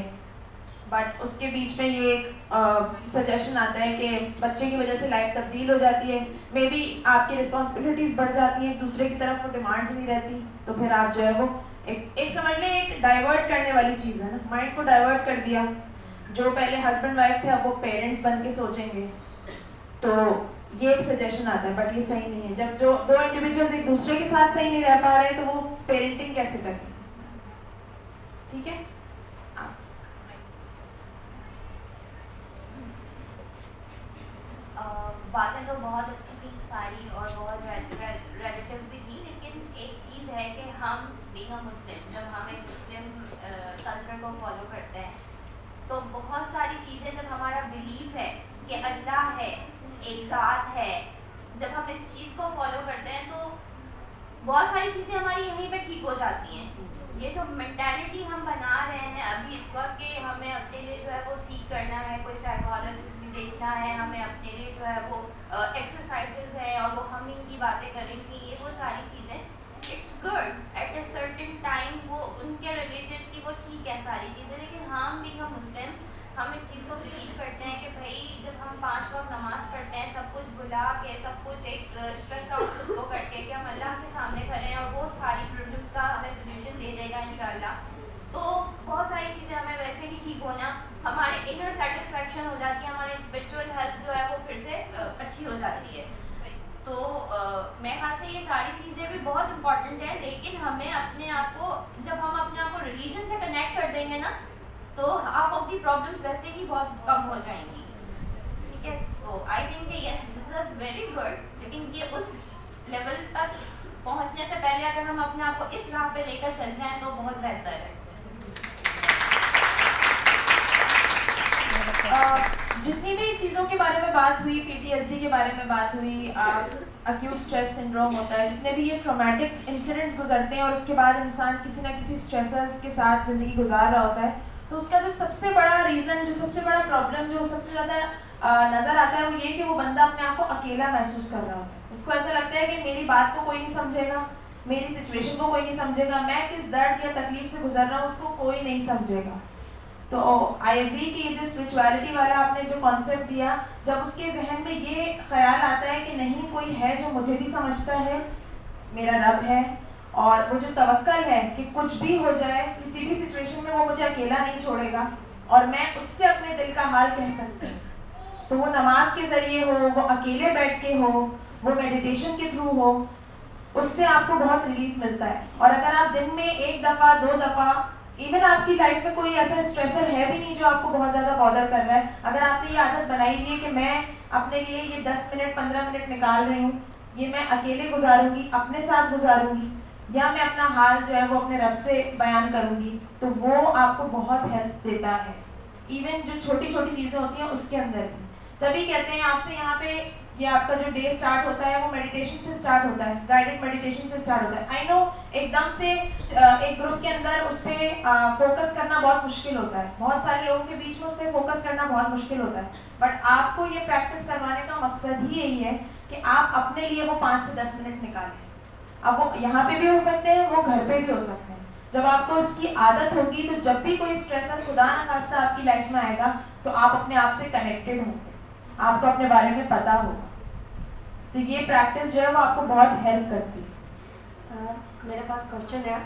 बट उसके बीच में ये एक सजेशन आता है कि बच्चे की वजह से लाइफ तब्दील हो जाती है, मे बी आपकी रिस्पॉन्सिबिलिटीज़ बढ़ जाती हैं, दूसरे की तरफ वो डिमांड्स नहीं रहती, तो फिर आप जो है वो एक समझ लें एक डाइवर्ट करने वाली चीज़ है ना, माइंड को डाइवर्ट कर दिया। जो पहले हस्बैंड वाइफ थे अब वो पेरेंट्स बन के सोचेंगे, तो ये एक सजेशन आता है, बट ये सही नहीं है। जब जो दो इंडिविजुअल एक दूसरे के साथ सही नहीं रह पा रहे तो वो पेरेंटिंग कैसे करें? ठीक है, बातें तो बहुत अच्छी थी सारी और बहुत रिलेटिव भी थी, लेकिन एक चीज़ है कि हम बीइंग अ मुस्लिम, जब हम एक मुस्लिम कल्चर को फॉलो करते हैं तो बहुत सारी चीज़ें, जब हमारा बिलीफ है कि अल्लाह है, एक ज़ात है, जब हम इस चीज़ को फॉलो करते हैं तो बहुत सारी चीज़ें हमारी यहीं पे ठीक हो जाती हैं। ये जो मेंटालिटी हम बना रहे हैं अभी इस वक्त कि हमें अपने लिए जो है वो सीख करना है, कोई साइकोलॉजिस्ट भी देखना है, हमें अपने लिए जो है वो एक्सरसाइजेज है और वो हम इनकी बातें करेंगे, ये वो सारी चीज़ें it's good at a certain time, वो उनके रिलीजन की वो ठीक है सारी चीज़ें, लेकिन हम भी हम मुस्लिम हम इस चीज़ को बिलीव करते हैं कि भाई जब हम 5 वक्त नमाज पढ़ते हैं सब कुछ भुला के, सब कुछ एक स्ट्रेस आउट खुद को करके कि हम अल्लाह के सामने खड़े हैं और वो सारी प्रॉब्लम्स का हमें सोल्यूशन दे देगा इंशाल्लाह, तो बहुत सारी चीज़ें हमें वैसे ही ठीक होना, हमारे इनर सेटिस्फैक्शन हो जाती है, हमारी स्पिरिचुअल हेल्थ जो है वो फिर से अच्छी हो जाती है। तो मेरे ख्याल से ये सारी चीज़ें भी बहुत इंपॉर्टेंट है, लेकिन हमें अपने आप को, जब हम अपने आप को रिलीजन से कनेक्ट कर देंगे ना तो आप अपनी प्रॉब्लम्स वैसे ही बहुत कम हो जाएंगी। ठीक है, तो आई थिंक ये दिस इज वेरी गुड, लेकिन ये उस लेवल तक पहुंचने से पहले अगर हम अपने आप को इस राह पे लेकर चल जाएं तो बहुत बेहतर है। जितनी भी चीज़ों के बारे में बात हुई, PTSD के बारे में बात हुई, अक्यूट स्ट्रेस सिंड्रोम होता है, जितने भी ये ट्रॉमेटिक इंसिडेंट्स गुजरते हैं और उसके बाद इंसान किसी ना किसी स्ट्रेसर्स के साथ ज़िंदगी गुजार रहा होता है, तो उसका जो सबसे बड़ा रीज़न, जो सबसे बड़ा प्रॉब्लम जो सबसे ज़्यादा नज़र आता है वो ये कि वो बंदा अपने आप को अकेला महसूस कर रहा होता है। उसको ऐसा लगता है कि मेरी बात को कोई नहीं समझेगा, मेरी सिचुएशन को कोई नहीं समझेगा, मैं किस दर्द या तकलीफ से गुजर रहा हूँ उसको कोई नहीं समझेगा। तो आई एग्री कि ये जो स्पिरिचुअलिटी वाला आपने जो कॉन्सेप्ट दिया, जब उसके जहन में ये ख्याल आता है कि नहीं कोई है जो मुझे भी समझता है, मेरा रब है, और वो जो तवक्कल है कि कुछ भी हो जाए किसी भी सिचुएशन में वो मुझे अकेला नहीं छोड़ेगा और मैं उससे अपने दिल का हाल कह सकती हूँ, तो वो नमाज के ज़रिए हो, वो अकेले बैठ के हो, वो मेडिटेशन के थ्रू हो, उससे आपको बहुत रिलीफ मिलता है। और अगर आप दिन में 1 दफ़ा 2 दफ़ा, इवन आपकी लाइफ में कोई ऐसा स्ट्रेसर है भी नहीं जो आपको बहुत ज़्यादा बॉदर कर रहा है, अगर आपने ये आदत बनाई हुई है कि मैं अपने लिए ये 10 मिनट 15 मिनट निकाल रही हूँ, ये मैं अकेले गुजारूंगी, अपने साथ गुजारूंगी, या मैं अपना हाल जो है वो अपने रब से बयान करूंगी, तो वो आपको बहुत हेल्प देता है। इवन जो छोटी छोटी चीज़ें होती हैं उसके अंदर भी, तभी कहते हैं आपसे यहाँ पे ये आपका जो डे स्टार्ट होता है वो मेडिटेशन से स्टार्ट होता है, गाइडेड मेडिटेशन से स्टार्ट होता है। आई नो एकदम से एक ग्रुप के अंदर उस पर फोकस करना बहुत मुश्किल होता है, बहुत सारे लोगों के बीच में उस पर फोकस करना बहुत मुश्किल होता है, बट आपको ये प्रैक्टिस करवाने का मकसद ही यही है कि आप अपने लिए वो 5 से 10 मिनट निकालें। अब वो यहाँ पे भी हो सकते हैं, वो घर पे भी हो सकते हैं। जब आपको इसकी आदत होगी तो जब भी कोई स्ट्रेसर खुदा ना खास्ता आपकी लाइफ में आएगा तो आप अपने आप से कनेक्टेड होंगे, आपको अपने बारे में पता होगा, तो ये प्रैक्टिस जो है वो आपको बहुत हेल्प करती है। मेरे पास क्वेश्चन है,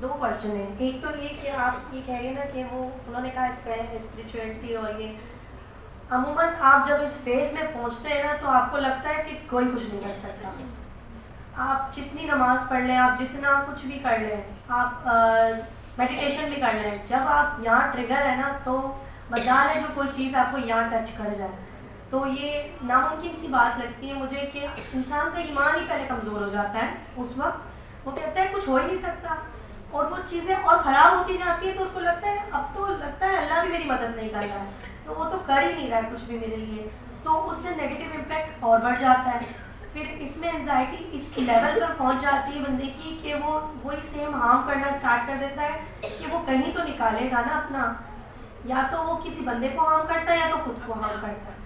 2 क्वेश्चन है। एक तो ये कि आप ये कह रही हैं ना कि वो उन्होंने कहा स्पिरिचुअलिटी, और ये अमूमन आप जब इस फेज में पहुंचते हैं ना तो आपको लगता है कि कोई कुछ नहीं कर सकता, आप जितनी नमाज पढ़ लें, आप जितना कुछ भी कर लें, आप मेडिटेशन भी कर लें, जब आप यहाँ ट्रिगर है ना तो मजाल है जो कोई चीज़ आपको यहाँ टच कर जाए, तो ये नामुमकिन सी बात लगती है मुझे कि इंसान का ईमान ही पहले कमज़ोर हो जाता है उस वक्त, वो कहता है कुछ हो ही नहीं सकता, और वो चीज़ें और ख़राब होती जाती है तो उसको लगता है अब तो लगता है अल्लाह भी मेरी मदद नहीं कर रहा है, तो वो तो कर ही नहीं रहा है कुछ भी मेरे लिए, तो उससे नेगेटिव इम्पैक्ट और बढ़ जाता है। फिर इसमें एंजाइटी इस लेवल पर पहुंच जाती है बंदे की कि वो वही सेम हार्म करना स्टार्ट कर देता है कि वो कहीं तो निकालेगा ना अपना, या तो वो किसी बंदे को हार्म करता है या तो खुद को हार्म करता है।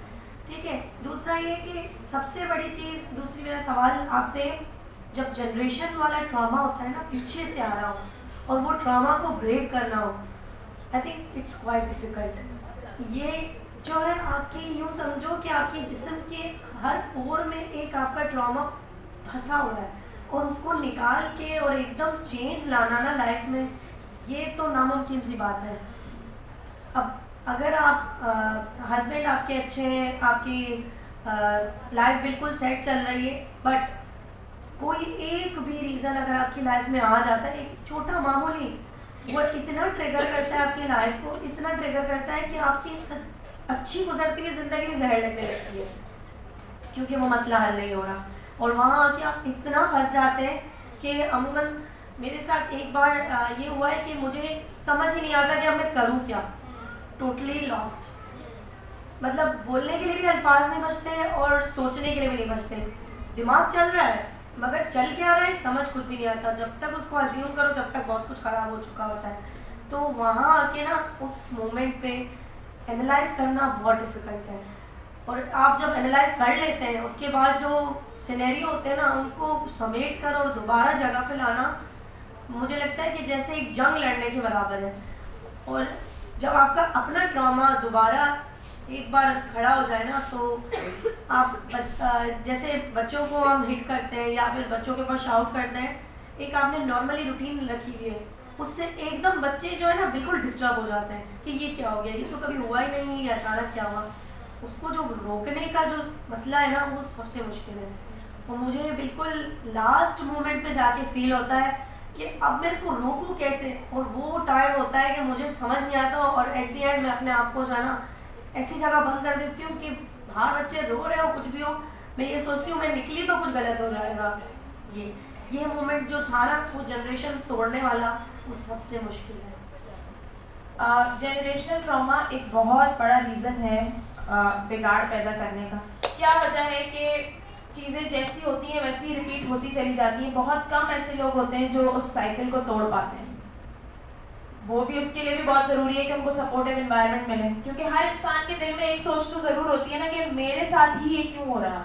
ठीक है, दूसरा ये कि सबसे बड़ी चीज़, दूसरी मेरा सवाल आपसे, जब जनरेशन वाला ट्रॉमा होता है ना, पीछे से आ रहा हो और वो ट्रॉमा को ब्रेक करना हो, I think it's quite difficult. ये जो है आपकी, यूँ समझो कि आपके जिस्म के हर पोर में एक आपका ट्रॉमा फंसा हुआ है और उसको निकाल के और एकदम चेंज लाना ना लाइफ में, ये तो नामुमकिन सी बात है। अब अगर आप हस्बैंड आपके अच्छे हैं, आपकी लाइफ बिल्कुल सेट चल रही है, बट कोई एक भी रीज़न अगर आपकी लाइफ में आ जाता है, एक छोटा मामूली, वो इतना ट्रिगर करता है आपकी लाइफ को, इतना ट्रिगर करता है कि आपकी अच्छी गुजरती हुई ज़िंदगी में जहर लगने लगती है, क्योंकि वो मसला हल नहीं हो रहा। और वहाँ आके आप इतना फंस जाते हैं कि अमूमन मेरे साथ एक बार ये हुआ है कि मुझे समझ ही नहीं आता कि अब मैं करूँ क्या, टोटली लॉस्ट। मतलब बोलने के लिए भी अल्फाज नहीं बचते और सोचने के लिए भी नहीं बचते। दिमाग चल रहा है मगर चल क्या रहा है समझ खुद भी नहीं आता, जब तक उसको अज्यूम करो जब तक बहुत कुछ ख़राब हो चुका होता है। तो वहाँ आके ना उस मोमेंट पे एनालाइज करना बहुत डिफ़िकल्ट है, और आप जब एनालाइज कर लेते हैं उसके बाद जो सिनेरियो होते हैं ना, उनको समेट कर और दोबारा जगह पे लाना, मुझे लगता है कि जैसे एक जंग लड़ने के बराबर है। और जब आपका अपना ट्रॉमा दोबारा एक बार खड़ा हो जाए ना, तो आप जैसे बच्चों को हम हिट करते हैं या फिर बच्चों के ऊपर शाउट करते हैं, एक आपने नॉर्मली रूटीन रखी हुई है, उससे एकदम बच्चे जो है ना बिल्कुल डिस्टर्ब हो जाते हैं कि ये क्या हो गया, ये तो कभी हुआ ही नहीं, ये अचानक क्या हुआ। उसको जो रोकने का जो मसला है ना, वो सबसे मुश्किल है। और मुझे बिल्कुल लास्ट मोमेंट पे जाके फील होता है कि अब मैं इसको रोकूं कैसे, और वो टाइम होता है कि मुझे समझ नहीं आता, और एट द एंड मैं अपने आप को जाना ऐसी जगह बंद कर देती हूँ कि बाहर बच्चे रो रहे हो कुछ भी हो, मैं ये सोचती हूँ मैं निकली तो कुछ गलत हो जाएगा। ये मोमेंट जो था ना, वो जनरेशन तोड़ने वाला, वो सबसे मुश्किल है। जनरेशनल ट्रॉमा एक बहुत बड़ा रीज़न है बिगाड़ पैदा करने का। क्या वजह है कि चीज़ें जैसी होती हैं वैसी रिपीट होती चली जाती हैं। बहुत कम ऐसे लोग होते हैं जो उस साइकिल को तोड़ पाते हैं। वो भी उसके लिए भी बहुत ज़रूरी है कि उनको सपोर्टिव एनवायरनमेंट मिले, क्योंकि हर इंसान के दिल में एक सोच तो ज़रूर होती है ना कि मेरे साथ ही ये क्यों हो रहा,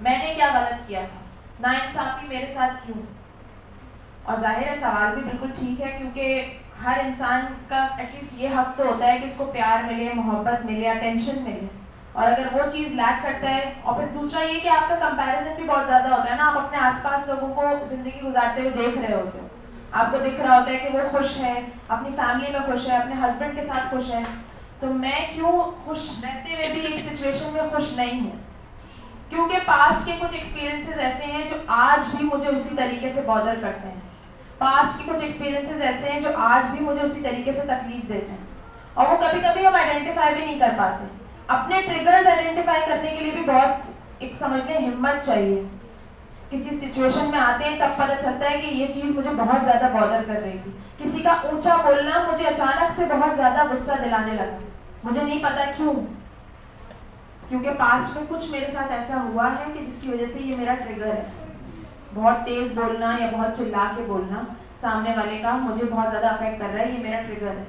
मैंने क्या गलत किया था, नाइंसाफ़ी मेरे साथ क्यों। और जाहिर है सवाल भी बिल्कुल ठीक है, क्योंकि हर इंसान का एटलीस्ट ये हक तो होता है कि उसको प्यार मिले, मोहब्बत मिले, अटेंशन मिले। और अगर वो चीज़ लैक करता है, और फिर दूसरा ये कि आपका कंपैरिजन भी बहुत ज़्यादा होता है ना, आप अपने आसपास लोगों को ज़िंदगी गुजारते हुए देख रहे होते हो, आपको दिख रहा होता है कि वो खुश है, अपनी फैमिली में खुश है, अपने हस्बैंड के साथ खुश है, तो मैं क्यों खुश रहते हुए भी एक सिचुएशन में खुश नहीं हूँ। क्योंकि पास्ट के कुछ एक्सपीरियंसेस ऐसे हैं जो आज भी मुझे उसी तरीके से बॉदर करते हैं। पास्ट के कुछ एक्सपीरियंसेस ऐसे हैं जो आज भी मुझे उसी तरीके से तकलीफ देते हैं, और वो कभी कभी हम आइडेंटिफाई भी नहीं कर पाते। अपने ट्रिगर्स आइडेंटिफाई करने के लिए भी बहुत एक समझ में हिम्मत चाहिए। किसी सिचुएशन में आते हैं तब पता चलता है कि ये चीज़ मुझे बहुत ज़्यादा बॉदर कर रही थी। किसी का ऊंचा बोलना मुझे अचानक से बहुत ज़्यादा गुस्सा दिलाने लगा, मुझे नहीं पता क्यों, क्योंकि पास्ट में कुछ मेरे साथ ऐसा हुआ है कि जिसकी वजह से ये मेरा ट्रिगर है। बहुत तेज़ बोलना या बहुत चिल्ला के बोलना सामने वाले का मुझे बहुत ज़्यादा अफेक्ट कर रहा है, ये मेरा ट्रिगर है।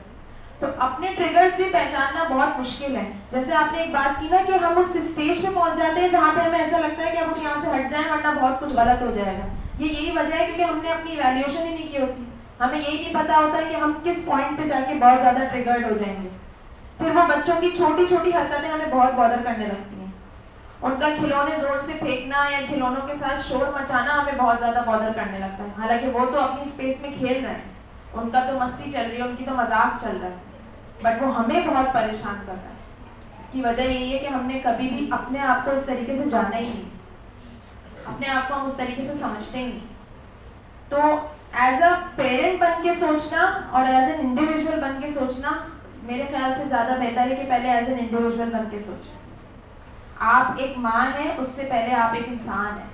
तो अपने ट्रिगर्स भी पहचानना बहुत मुश्किल है। जैसे आपने एक बात की ना कि हम उस स्टेज पे पहुंच जाते हैं जहाँ पे हमें ऐसा लगता है कि अब हम यहाँ से हट जाएं वरना बहुत कुछ गलत हो जाएगा। ये यही वजह है क्योंकि हमने अपनी इवैल्यूएशन ही नहीं की होती। हमें यही नहीं पता होता कि हम किस पॉइंट पे जाके बहुत ज़्यादा ट्रिगर्ड हो जाएंगे। फिर वो बच्चों की छोटी छोटी हरकतें हमें बहुत बॉदर करने लगती हैं। उनका खिलौने जोर से फेंकना या खिलौनों के साथ शोर मचाना हमें बहुत ज़्यादा बॉदर करने लगता है। हालांकि वो तो अपनी स्पेस में खेल रहे हैं, उनका तो मस्ती चल रही है, उनकी तो मजाक चल रहा है, बट वो हमें बहुत परेशान कर रहा है। इसकी वजह यही है कि हमने कभी भी अपने आप को इस तरीके से जाना ही नहीं, अपने आप को हम उस तरीके से समझते ही नहीं। तो एज अ पेरेंट बन के सोचना और एज एन इंडिविजुअल बन के सोचना मेरे ख्याल से ज़्यादा बेहतर है कि पहले एज एन इंडिविजुअल बन के सोचें। आप एक माँ हैं, उससे पहले आप एक इंसान हैं,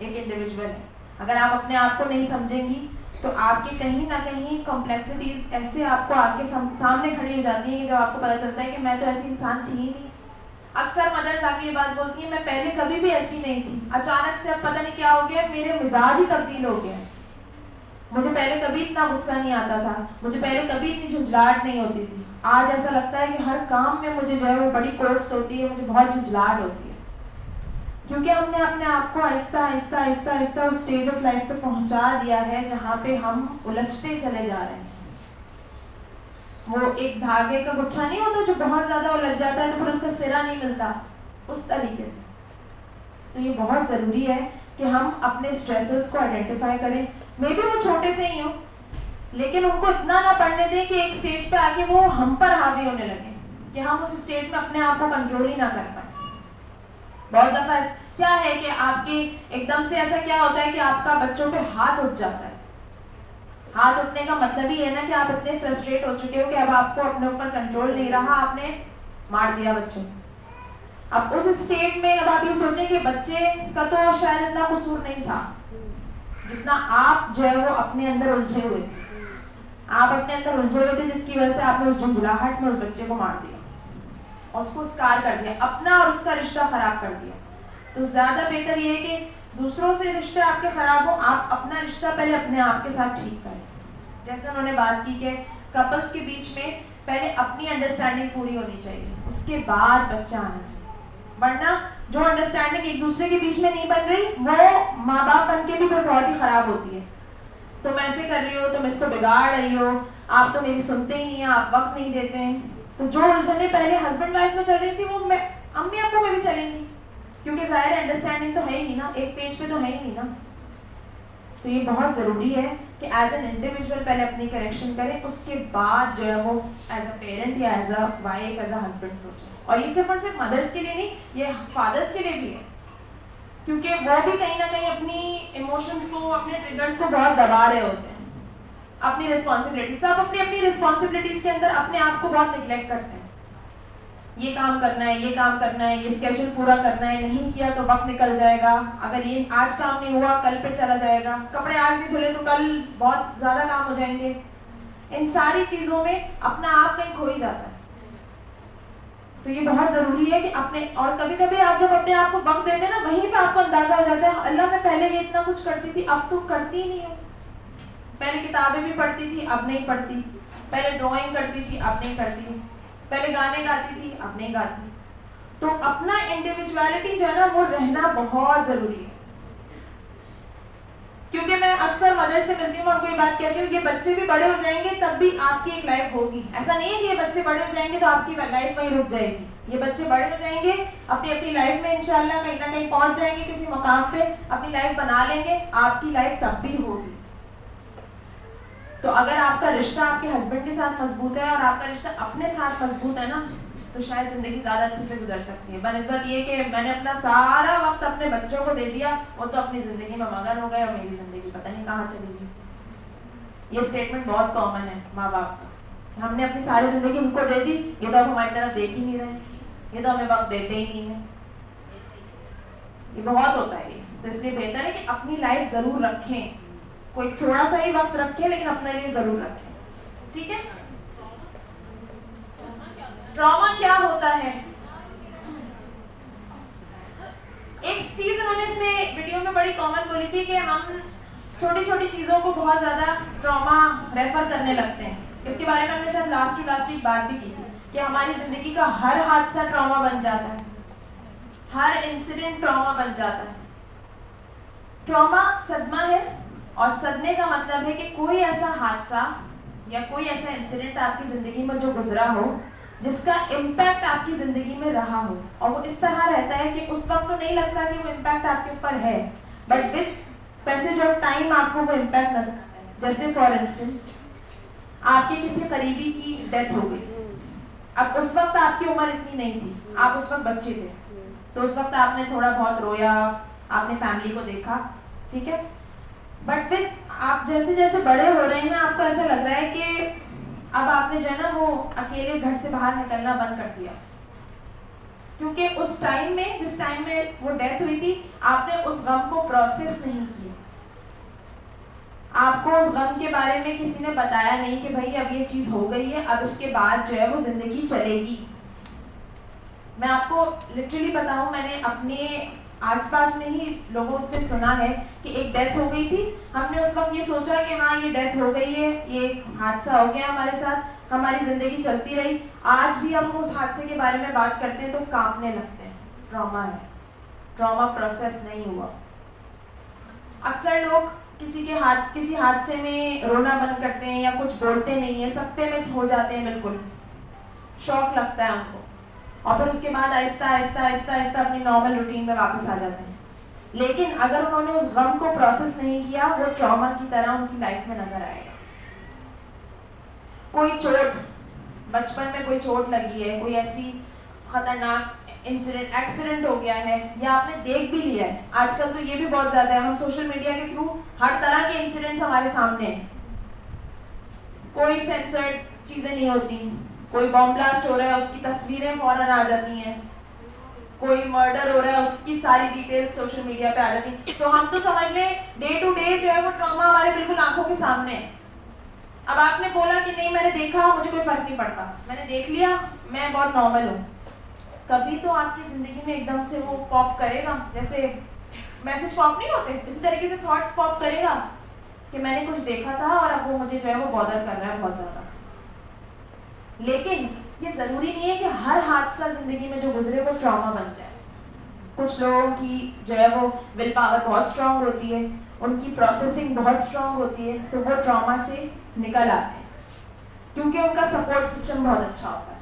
एक इंडिविजुअल है। अगर आप अपने आप को नहीं समझेंगी तो आपके कहीं ना कहीं कॉम्प्लेक्सिटीज ऐसे आपको आके सामने खड़ी हो जाती है कि जब आपको पता चलता है कि मैं तो ऐसी इंसान थी ही नहीं, अक्सर मदर्स आके ये बात बोलती हैं, मैं पहले कभी भी ऐसी नहीं थी, अचानक से अब पता नहीं क्या हो गया, मेरे मिजाज ही तब्दील हो गया। मुझे पहले कभी इतना गुस्सा नहीं आता था, मुझे पहले कभी इतनी झुंझलाहट नहीं होती थी। आज ऐसा लगता है कि हर काम में मुझे जो है वो बड़ी कोफ्त होती है, मुझे बहुत झुंझलाहट होती है, क्योंकि हमने अपने आप को आहिस्ता आहिस्ता आहिस्ता आहिस्ता उस स्टेज ऑफ लाइफ पे पहुंचा दिया है जहाँ पे हम उलझते चले जा रहे हैं। वो एक धागे का गुच्छा नहीं होता जो बहुत ज्यादा उलझ जाता है तो फिर उसका सिरा नहीं मिलता, उस तरीके से। तो ये बहुत जरूरी है कि हम अपने स्ट्रेसेस को आइडेंटिफाई करें। मे बी वो छोटे से ही हो, लेकिन उनको इतना ना पड़ने दें कि एक स्टेज पे आके वो हम पर हावी होने लगे, कि हम उस स्टेज में अपने आप को कंट्रोल ही ना कर पाए। बहुत दफा क्या है कि आपकी एकदम से ऐसा क्या होता है कि आपका बच्चों पे हाथ उठ जाता है। हाथ उठने का मतलब ही है ना कि आप इतने फ्रस्ट्रेट हो चुके हो कि अब आपको अपने ऊपर कंट्रोल नहीं रहा, आपने मार दिया बच्चों। अब उस स्टेट में अब आप ये सोचें कि बच्चे का तो शायद इतना कसूर नहीं था जितना आप जो है वो अपने अंदर उलझे हुए थे। आप अपने अंदर उलझे हुए थे जिसकी वजह से आपने उस झुंझलाहट में उस बच्चे को मार दिया, उसको स्कार कर दिया, अपना और उसका रिश्ता खराब कर दिया। तो ज्यादा बेहतर ये है कि दूसरों से रिश्ते आपके खराब हो, आप अपना रिश्ता पहले अपने आप के साथ ठीक करें। जैसे उन्होंने बात की कि कपल्स के बीच में पहले अपनी अंडरस्टैंडिंग पूरी होनी चाहिए, उसके बाद बच्चा आना चाहिए। वरना जो अंडरस्टैंडिंग एक दूसरे के बीच में नहीं बन रही वो माँ बाप बन के भी फिर बहुत ही खराब होती है। तुम ऐसे कर रही हो, तुम इसको बिगाड़ रही हो, आप तो मेरी सुनते ही नहीं है, आप वक्त नहीं देते हैं। तो जो उलझने पहले हस्बैंड वाइफ में चल रही थी वो अम्मी अब्बू में भी चलेंगी, क्योंकि जाहिर है अंडरस्टैंडिंग तो है ही नहीं ना, एक पेज पे तो है ही नहीं ना। तो ये बहुत ज़रूरी है कि एज एन इंडिविजुअल पहले अपनी करेक्शन करें, उसके बाद जो है वो एज अ पेरेंट या as a wife as a husband सोचें। और ये सिर्फ और सिर्फ मदर्स के लिए नहीं, ये फादर्स के लिए भी है, क्योंकि वो भी कहीं ना कहीं अपनी इमोशंस को, अपने ट्रिगर्स को बहुत दबा रहे होते हैं। अपनी रिस्पॉन्सिबिलिटी, सब अपनी अपनी रिस्पॉन्सिबिलिटीज के अंदर अपने आप को बहुत निगलेक्ट करते हैं। ये काम करना है, ये काम करना है, ये स्केड्यूल पूरा करना है, नहीं किया तो वक्त निकल जाएगा, अगर ये आज काम नहीं हुआ कल पे चला जाएगा, कपड़े आज नहीं धुले तो कल बहुत ज्यादा काम हो जाएंगे। इन सारी चीजों में अपना आप कहीं खो ही जाता है। तो ये बहुत जरूरी है कि अपने, और कभी कभी आप जब अपने आप को वक्त देते हैं ना, वहीं पे आपको अंदाजा हो जाता है अल्लाह मैं पहले ये इतना कुछ करती थी, अब तो करती ही नहीं हूँ। पहले किताबें भी पढ़ती थी, अब नहीं पढ़ती, पहले ड्राइंग करती थी, अब नहीं करती, पहले गाने गाती थी, अब नहीं गाती। तो अपना इंडिविजुअलिटी जो है ना वो रहना बहुत जरूरी है। क्योंकि मैं अक्सर मदर से मिलती हूँ और कोई बात कहती हूँ कि बच्चे भी बड़े हो जाएंगे तब भी आपकी एक लाइफ होगी। ऐसा नहीं है कि ये बच्चे बड़े हो जाएंगे तो आपकी लाइफ वहीं रुक जाएगी। ये बच्चे बड़े हो जाएंगे, अपनी अपनी लाइफ में इंशाल्लाह कहीं ना कहीं पहुंच जाएंगे, किसी मकाम पे अपनी लाइफ बना लेंगे, आपकी लाइफ तब भी होगी। तो अगर आपका रिश्ता आपके हस्बैंड के साथ मजबूत है और आपका रिश्ता अपने साथ मजबूत है ना, तो शायद जिंदगी ज्यादा अच्छे से गुजर सकती है। बनस्बत ये कि मैंने अपना सारा वक्त अपने बच्चों को दे दिया, वो तो अपनी जिंदगी में मगन हो गए और मेरी जिंदगी पता नहीं कहाँ चली गई। ये स्टेटमेंट बहुत कॉमन है माँ बाप का, हमने अपनी सारी जिंदगी उनको दे दी, ये तो अब हमारी तरफ देख ही नहीं रहे, ये तो हमें वक्त देते ही नहीं है। ये बहुत होता है ये। तो इसलिए बेहतर है कि अपनी लाइफ जरूर रखें, कोई थोड़ा सा ही वक्त रखें लेकिन अपने लिए जरूर रखें। ठीक है। ट्रॉमा क्या होता है? एक चीज उन्होंने इसमें वीडियो में बड़ी कॉमन बोली थी कि हम छोटी छोटी चीजों को बहुत ज्यादा ट्रॉमा रेफर करने लगते हैं। इसके बारे में हमने शायद लास्ट वीक बात भी की थी कि हमारी जिंदगी का हर हादसा ट्रॉमा बन जाता है, हर इंसिडेंट ट्रॉमा बन जाता है। ट्रॉमा सदमा है और सदमे का मतलब है कि कोई ऐसा हादसा या कोई ऐसा इंसिडेंट आपकी जिंदगी में जो गुजरा हो जिसका इम्पैक्ट आपकी जिंदगी में रहा हो, और वो इस तरह रहता है कि उस वक्त तो नहीं लगता कि वो इम्पैक्ट आपके ऊपर है, but with passage of time आपको वो इम्पैक्ट नजर आता है। जैसे फॉर इंस्टेंस आपके किसी करीबी की डेथ हो गई, अब उस वक्त आपकी उम्र इतनी नहीं थी, आप उस वक्त बच्चे थे, तो उस वक्त आपने थोड़ा बहुत रोया, आपने फैमिली को देखा, ठीक है। बट फिर आप जैसे जैसे बड़े हो रहे हैं आपको ऐसा लग रहा है कि अब आपने जो है ना वो अकेले घर से बाहर निकलना बंद कर दिया, क्योंकि उस टाइम में, जिस टाइम में वो डेथ हुई थी, आपने उस गम को प्रोसेस नहीं किया। आपको उस गम के बारे में किसी ने बताया नहीं कि भाई अब ये चीज हो गई है, अब इसके बाद जो है वो जिंदगी चलेगी। मैं आपको लिटरली बताऊं, मैंने अपने आसपास में ही लोगों से सुना है कि एक डेथ हो गई थी, हमने उस वक्त ये सोचा कि हाँ ये डेथ हो गई है, ये एक हादसा हो गया हमारे साथ, हमारी ज़िंदगी चलती रही। आज भी हम उस हादसे के बारे में बात करते हैं तो कांपने लगते हैं। ट्रॉमा है, ट्रॉमा प्रोसेस नहीं हुआ। अक्सर लोग किसी हादसे में रोना बंद करते हैं या कुछ बोलते नहीं है, सत्ते में हो जाते हैं, बिल्कुल शौक लगता है उनको, और फिर उसके बाद आहिस्ता आहिस्ता आहिस्ता आहिस्ता अपनी नॉर्मल रूटीन में वापस आ जाते हैं। लेकिन अगर उन्होंने उस गम को प्रोसेस नहीं किया, वो ट्रॉमा की तरह उनकी लाइफ में नजर आएगा। कोई चोट, बचपन में कोई चोट लगी है, कोई ऐसी खतरनाक इंसिडेंट, एक्सीडेंट हो गया है, या आपने देख भी लिया है। आजकल तो ये भी बहुत ज्यादा है, हम सोशल मीडिया के थ्रू हर तरह के इंसिडेंट्स हमारे सामने हैं। कोई सेंसर्ड चीजें नहीं होती, कोई बॉम्ब ब्लास्ट हो रहा है उसकी तस्वीरें फौरन आ जाती हैं, कोई मर्डर हो रहा है उसकी सारी डिटेल्स सोशल मीडिया पे आ जाती हैं। तो हम तो समझ लें डे टू डे जो है वो ट्रॉमा हमारे बिल्कुल आंखों के सामने है। अब आपने बोला कि नहीं मैंने देखा, मुझे कोई फर्क नहीं पड़ता, मैंने देख लिया, मैं बहुत नॉर्मल हूँ। कभी तो आपकी जिंदगी में एकदम से वो पॉप करेगा, जैसे मैसेज पॉप नहीं होते, इसी तरीके से थॉट्स पॉप करेगा कि मैंने कुछ देखा था और अब वो मुझे जो है वो बॉदर कर रहा है बहुत ज्यादा। लेकिन ये जरूरी नहीं है कि हर हादसा जिंदगी में जो गुजरे वो ट्रॉमा बन जाए। कुछ लोगों की जो है वो विल पावर बहुत स्ट्रांग होती है, उनकी प्रोसेसिंग बहुत स्ट्रांग होती है, तो वो ट्रॉमा से निकल आते हैं क्योंकि उनका सपोर्ट सिस्टम बहुत अच्छा होता है।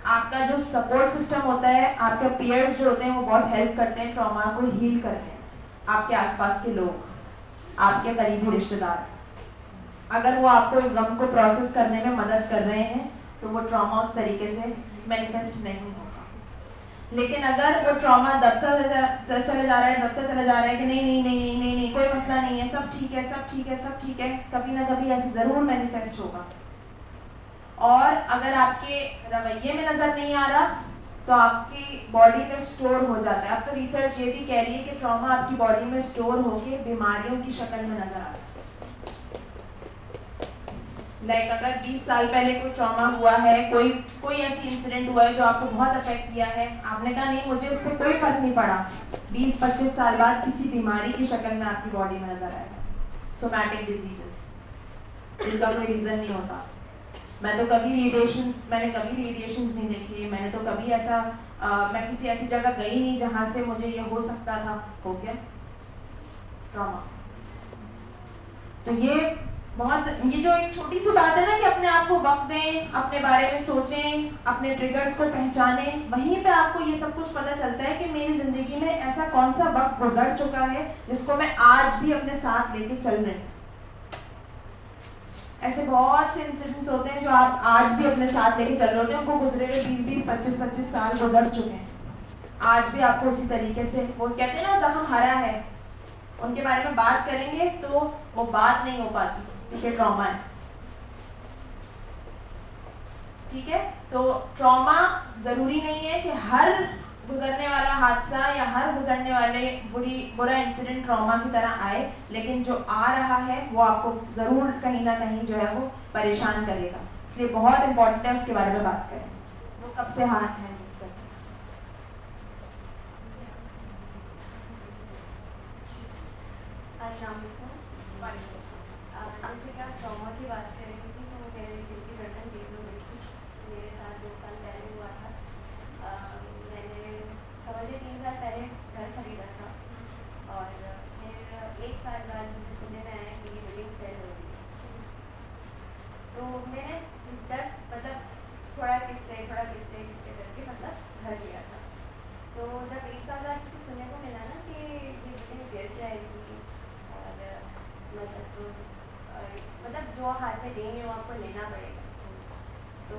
आपका जो सपोर्ट सिस्टम होता है, आपके पीयर्स जो होते हैं वो बहुत हेल्प करते हैं, ट्रॉमा को हील करते हैं। आपके आसपास के लोग, आपके करीबी रिश्तेदार, अगर वो आपको इस गम को प्रोसेस करने में मदद कर रहे हैं तो वो ट्रॉमा उस तरीके से मैनिफेस्ट नहीं होगा। लेकिन अगर वो ट्रॉमा दबता चले जा रहा है कि नहीं नहीं नहीं नहीं नहीं नहीं कोई मसला नहीं है, सब ठीक है सब ठीक है सब ठीक है, कभी ना कभी ऐसे जरूर मैनिफेस्ट होगा। और अगर आपके रवैये में नजर नहीं आ रहा तो आपकी बॉडी में स्टोर हो जाता है। अब तो रिसर्च ये भी कह रही है कि ट्रॉमा आपकी बॉडी में स्टोर होके बीमारियों की शक्ल में नजर आता है। लाइक अगर 20 साल पहले कोई ट्रॉमा हुआ है, कोई ऐसी इंसिडेंट हुआ है जो आपको बहुत अफेक्ट किया है, आपने कहा नहीं मुझे उससे कोई फर्क नहीं पड़ा, 20-25 साल बाद किसी बीमारी की शक्ल में आपकी बॉडी में नजर आएगा। सोमैटिक डिजीजेस, जिनका कोई रीजन नहीं होता। मैंने कभी रेडिएशंस नहीं देखी, मैंने तो कभी ऐसा मैं किसी ऐसी जगह गई नहीं जहां से मुझे ये हो सकता था, हो गया ट्रॉमा। तो ये जो एक छोटी सी बात है ना कि अपने आप को वक्त दें, अपने बारे में सोचें, अपने ट्रिगर्स को पहचानें, वहीं पे आपको ये सब कुछ पता चलता है कि मेरी जिंदगी में ऐसा कौन सा वक्त गुजर चुका है जिसको मैं आज भी अपने साथ लेके चल रही हूँ। ऐसे बहुत से इंसिडेंट्स होते हैं जो आप आज भी अपने साथ लेके चल रहे होते हैं, उनको गुजरे हुए 20-20, 25-25 साल गुजर चुके हैं, आज भी आपको उसी तरीके से, वो कहते हैं ना जख्म हरा है, उनके बारे में बात करेंगे तो वो बात नहीं हो पाती क्योंकि ट्रॉमा है। ठीक है, तो ट्रॉमा जरूरी नहीं है कि हर गुजरने वाला हादसा या हर गुजरने वाले बुरा इंसिडेंट ट्रॉमा की तरह आए, लेकिन जो आ रहा है वो आपको जरूर कहीं ना कहीं जो है वो परेशान करेगा। इसलिए बहुत इंपॉर्टेंट है उसके बारे में बात करें, वो कब से हाथ है। जैसे क्या ट्रॉमा की बात कर रही थी, तो वो कह रही थी कि सर्टन चीज़ हो गई थी मेरे साथ 2 साल पहले हुआ था। मैंने समझिए 3 साल पहले घर खरीदा था और फिर 1 साल बाद मुझे सुनने में आया कि बिल्डिंग सेल हो गई। तो मैंने 10 मतलब थोड़ा किस्से करके मतलब घर लिया था। तो जब 1 साल बाद मुझे सुनने को मिला ना कि ये बिल्डिंग गिर जाएगी और मतलब जो हाथ में देंगे वो आपको लेना पड़ेगा, तो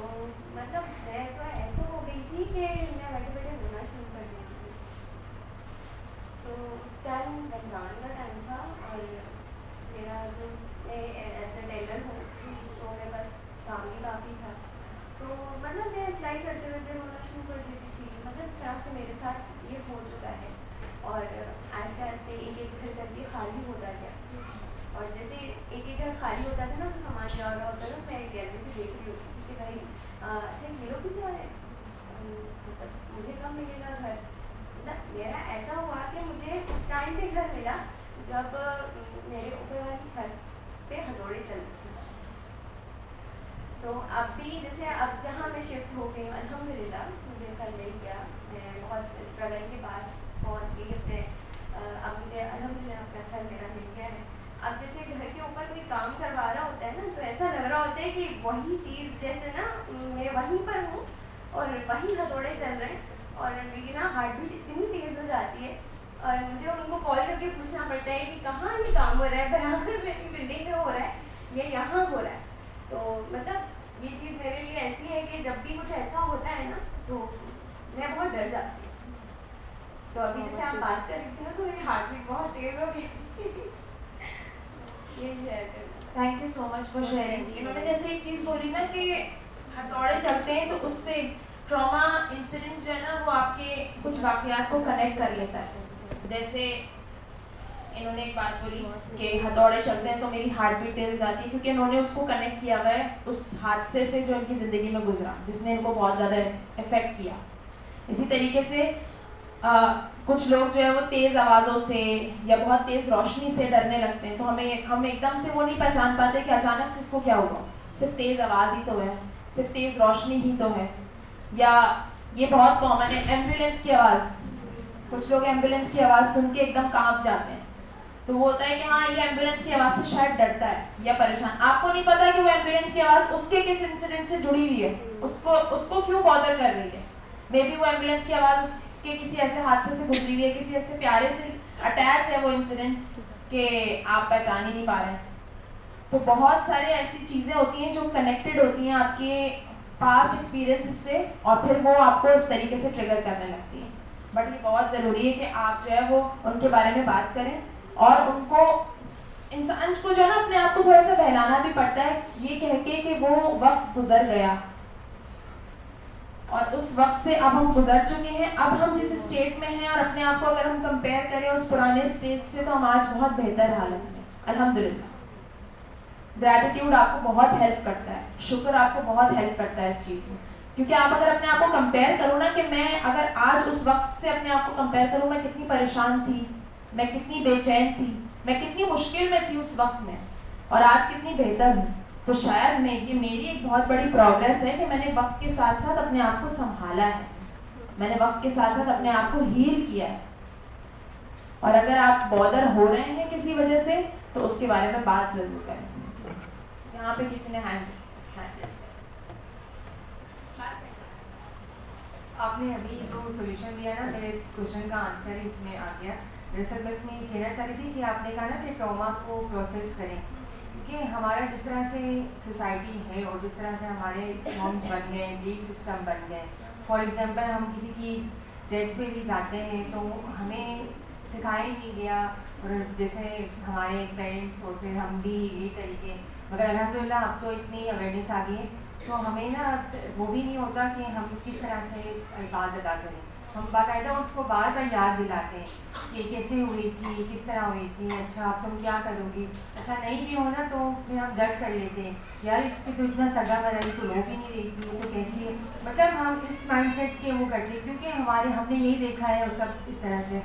मतलब मैं तो ऐसा हो गई थी कि मैं बैठे रोना शुरू कर दी थी। तो उस टाइम रमज़ान का टाइम था और मेरा जो मैं एज ए टेलर हूँ तो मेरे पास काम भी काफ़ी था, तो मतलब मैं सिलाई करते हुए रोना शुरू कर देती थी। मतलब तरह से मेरे साथ ये हो चुका है और आस्ते आस्ते एक घर करके खाली होता गया। और जैसे एक घर खाली होता था ना तो सामान जा रहा होता था, मैं गैलरी से देख रही होती थी कि भाई अच्छा ये लोग भी जा रहे हैं, मुझे कब मिलेगा घर, मतलब मेरा ऐसा हुआ कि मुझे उस टाइम पे घर मिला जब मेरे ऊपर वाली छत पे हथौड़े चल रहे थे। तो अब भी जैसे अब जहाँ मैं शिफ्ट हो गई हूँ अल्हम्दुलिल्लाह, मुझे घर मिल गया, मैं बहुत स्ट्रगल के बाद पहुँच गई अपने, अब मुझे अल्हम्दुलिल्लाह अपना घर मेरा मिल गया है। अब जैसे घर के ऊपर कोई काम करवा रहा होता है ना, तो ऐसा लग रहा होता है कि वही चीज़ जैसे ना मैं वहीं पर हूँ और वहीं हथौड़े चल रहे हैं और मेरी ना हार्ट बीट इतनी तेज़ हो जाती है और मुझे उनको कॉल करके पूछना पड़ता है कि कहाँ ये काम हो रहा है, बराबर मेरी बिल्डिंग में हो रहा है या यहाँ हो रहा है। तो मतलब ये चीज़ मेरे लिए ऐसी है कि जब भी कुछ ऐसा होता है ना तो मैं बहुत डर जाती हूँ। तो अभी जैसे आप बात कर रही थी ना तो मेरी हार्ट बीट बहुत तेज़ हो गई। यही है। Thank you so much for sharing. इन्होंने जैसे एक चीज़ बोली ना कि हथौड़े चलते हैं तो उससे ट्रॉमा इंसिडेंट्स जो है ना वो आपके कुछ वाक़यात को कनेक्ट कर लेता है। जैसे इन्होंने एक बात बोली कि हथौड़े चलते हैं तो मेरी हार्ट बीट तेज हो जाती है, क्योंकि इन्होंने उसको कनेक्ट किया हुआ है उस हादसे से जो इनकी ज़िंदगी में गुजरा, जिसने इनको बहुत ज़्यादा इफ़ेक्ट किया। इसी तरीके से कुछ लोग जो है वो तेज़ आवाज़ों से या बहुत तेज़ रोशनी से डरने लगते हैं, तो हम एकदम से वो नहीं पहचान पाते कि अचानक से इसको क्या हुआ, सिर्फ तेज़ आवाज़ ही तो है, सिर्फ तेज़ रोशनी ही तो है। या ये बहुत कॉमन है एम्बुलेंस की आवाज़, कुछ लोग एम्बुलेंस की आवाज़ सुन के एकदम कांप जाते हैं, तो वो होता है कि हाँ ये एम्बुलेंस की आवाज़ से शायद डरता है या परेशान। आपको नहीं पता कि वो एम्बुलेंस की आवाज़ उसके किस इंसिडेंट से जुड़ी हुई है, उसको क्यों बॉदर कर रही है। मे बी वो एम्बुलेंस की आवाज़ उसके किसी ऐसे हादसे से गुजरी हुई है, किसी ऐसे प्यारे से अटैच है वो इंसिडेंट्स कि आप पहचान ही नहीं पा रहे हैं। तो बहुत सारे ऐसी चीज़ें होती हैं जो कनेक्टेड होती हैं आपके पास्ट एक्सपीरियंसेस से और फिर वो आपको इस तरीके से ट्रिगर करने लगती हैं। बट ये बहुत ज़रूरी है कि आप जो है वो उनके बारे में बात करें और उनको, इंसान को जो है ना अपने आप को थोड़ा सा बहलाना भी पड़ता है ये कह के कि वो वक्त गुजर गया और उस वक्त से अब हम गुजर चुके हैं। अब हम जिस स्टेट में हैं और अपने आप को अगर हम कंपेयर करें उस पुराने स्टेट से, तो हम आज बहुत बेहतर हालत में अल्हम्दुलिल्लाह। ग्रैटिट्यूड आपको बहुत हेल्प करता है, शुक्र आपको बहुत हेल्प करता है इस चीज़ में, क्योंकि आप अगर अपने आप को कंपेयर करो ना कि मैं अगर आज उस वक्त से अपने आप को कंपेयर करूँ, मैं कितनी परेशान थी, मैं कितनी बेचैन थी, मैं कितनी मुश्किल में थी उस वक्त में और आज कितनी बेहतर हूँ, तो शायद ये मेरी एक बहुत बड़ी प्रोग्रेस है कि मैंने वक्त के साथ साथ अपने आप को संभाला है, मैंने वक्त के साथ साथ अपने आप को हील किया है। और अगर आप बॉदर हो रहे हैं किसी वजह से तो उसके बारे में बात ज़रूर करें। यहाँ पे किसी ने हैंड रेज़ किया। आपने अभी जो सॉल्यूशन दिया ना, मेरे क्वेश्चन का आंसर ही उसमें आ गया। दरअसल बस मैं ये कहना चाह रही थी कि आपने कहा ना कि ट्रॉमा को प्रोसेस करें, क्योंकि हमारा जिस तरह से सोसाइटी है और जिस तरह से हमारे नॉर्म्स बन गए, बिलीफ सिस्टम बन गए, फॉर एग्जांपल हम किसी की डेथ पे भी जाते हैं तो हमें सिखाया ही नहीं गया, और जैसे हमारे पेरेंट्स और फिर हम भी यही तरीके, मगर अल्हम्दुलिल्लाह अब तो इतनी अवेयरनेस आ गई है तो हमें ना वो भी नहीं होता कि हम किस तरह से अल्फाज अदा करें। हम बाकायदा उसको बार बार याद दिलाते हैं कि कैसे हुई थी, किस तरह हुई थी, अच्छा अब तुम क्या करोगी, अच्छा नहीं भी हो ना तो फिर हम जज कर लेते हैं, यार इसकी तो इतना सगा बनाई तो रो भी नहीं रही थी, तो कैसी है, मतलब हम इस माइंडसेट के वो करते हैं, क्योंकि हमने यही देखा है और सब इस तरह से।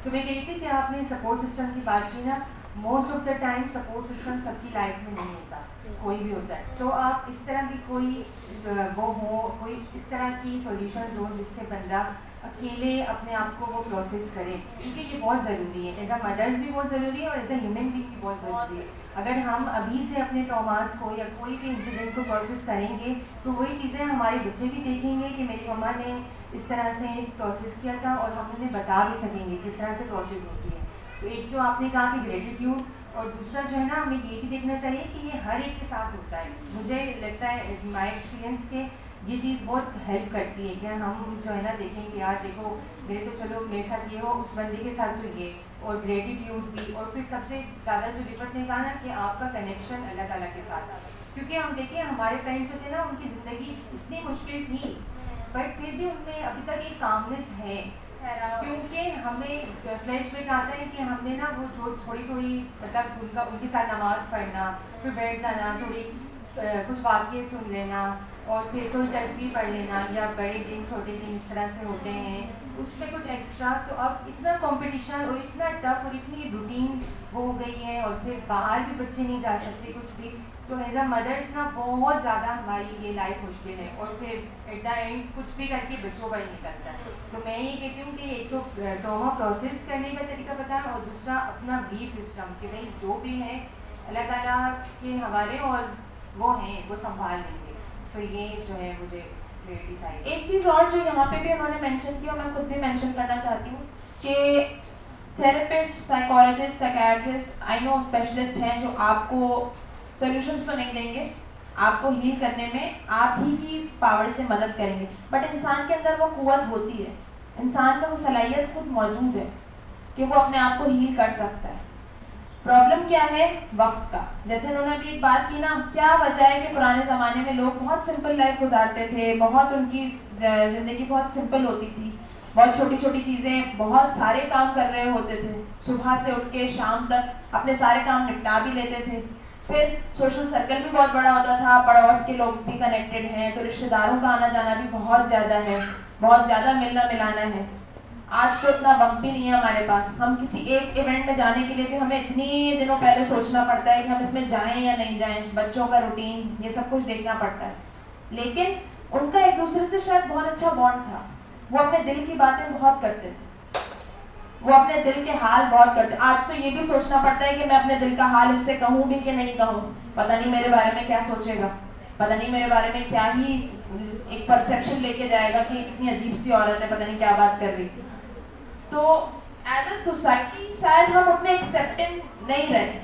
तो मैं कही थी कि आपने सपोर्ट सिस्टम की बात की ना, most of the time support system सबकी लाइफ में नहीं होता, कोई भी होता है, तो आप इस तरह की कोई इस तरह की सॉल्यूशन हो जिससे बंदा अकेले अपने आप को वो प्रोसेस करे, क्योंकि ये बहुत ज़रूरी है, एज अ मदर्स भी बहुत ज़रूरी है और एज अ ह्यूमन बीइंग भी बहुत ज़रूरी है। अगर हम अभी से अपने ट्रॉमास को या कोई भी इंसिडेंट को प्रोसेस करेंगे तो वही चीज़ें हमारे बच्चे भी देखेंगे कि मेरी मम्मा ने इस तरह से प्रोसेस किया था, और हम उन्हें बता भी सकेंगे किस तरह से प्रोसेस होती है। तो एक जो आपने कहा कि ग्रेटिट्यूड, और दूसरा जो है ना हमें ये भी देखना चाहिए कि ये हर एक के साथ होता है। मुझे लगता है इस माई एक्सपीरियंस के ये चीज़ बहुत हेल्प करती है कि हम जो है ना देखें कि यार देखो मेरे तो चलो मेरे साथ ये हो, उस बंदे के साथ तो ये, और ग्रेटिट्यूड भी, और फिर सबसे ज़्यादा जो रिपोर्ट ने कहा ना कि आपका कनेक्शन अल्लाह ताला के साथ, क्योंकि हम देखें हमारे पेरेंट्स जो थे ना उनकी ज़िंदगी इतनी मुश्किल थी बट फिर भी उनमें अभी तक एक कामनेस है, क्योंकि हमें फ्लैशबैक आता है कि हमने ना वो जो थोड़ी थोड़ी मतलब उनके साथ नमाज़ पढ़ना, फिर बैठ जाना, थोड़ी कुछ वाक़ये सुन लेना, और फिर कोई तस्वीर पढ़ लेना या बड़े दिन छोटे दिन इस तरह से होते हैं उसमें कुछ एक्स्ट्रा। तो अब इतना कंपटीशन और इतना टफ और इतनी रूटीन हो गई है और फिर बाहर भी बच्चे नहीं जा सकते कुछ भी। तो एज अ मदर्स ना बहुत ज़्यादा हमारी ये लाइफ मुश्किल है और फिर एट द एंड कुछ भी करके बच्चों का ही निकलता है। तो मैं ये कहती हूँ कि एक तो ट्रॉमा प्रोसेस करने का तरीका बताएं और दूसरा अपना बिलीफ सिस्टम कि भाई जो भी है अल्लाह ताला के हमारे और वो हैं वो संभाल लेंगे। तो ये जो है मुझे क्लियरिटी चाहिए। एक चीज़ और जो यहाँ पे भी उन्होंने मेंशन की और मैं खुद भी मेंशन करना चाहती हूँ कि therapist, psychologist, psychiatrist, I know specialist हैं जो आपको सॉल्यूशंस तो नहीं देंगे, आपको हील करने में आप ही की पावर से मदद करेंगे, बट इंसान के अंदर वो कुव्वत होती है, इंसान में वो सलाहियत खुद मौजूद है कि वो अपने आप को हील कर सकता है। प्रॉब्लम क्या है? वक्त का। जैसे उन्होंने अभी एक बात की ना, क्या वजह है कि पुराने ज़माने में लोग बहुत सिंपल लाइफ गुजारते थे, बहुत उनकी ज़िंदगी बहुत सिंपल होती थी, बहुत छोटी छोटी चीज़ें, बहुत सारे काम कर रहे होते थे, सुबह से उठ के शाम तक अपने सारे काम निपटा भी लेते थे। फिर सोशल सर्कल भी बहुत बड़ा होता था, पड़ोस के लोग भी कनेक्टेड हैं, तो रिश्तेदारों का आना जाना भी बहुत ज़्यादा है, बहुत ज़्यादा मिलना मिलाना है। आज तो इतना वक्त भी नहीं है हमारे पास, हम किसी एक इवेंट में जाने के लिए भी हमें इतनी दिनों पहले सोचना पड़ता है कि हम इसमें जाएं या नहीं जाएं, बच्चों का रूटीन, ये सब कुछ देखना पड़ता है। लेकिन उनका एक दूसरे से शायद बहुत अच्छा बॉन्ड था, वो अपने दिल की बातें बहुत करते थे, वो अपने दिल के हाल बहुत करते। आज तो ये भी सोचना पड़ता है कि मैं अपने दिल का हाल इससे कहूँ भी कि नहीं कहूँ, पता नहीं मेरे बारे में क्या सोचेगा, पता नहीं मेरे बारे में क्या ही एक परसेप्शन लेके जाएगा कि इतनी अजीब सी औरत है, पता नहीं क्या बात कर रही। तो एज अ सोसाइटी शायद हम अपने एक्सेप्टिंग नहीं रहे,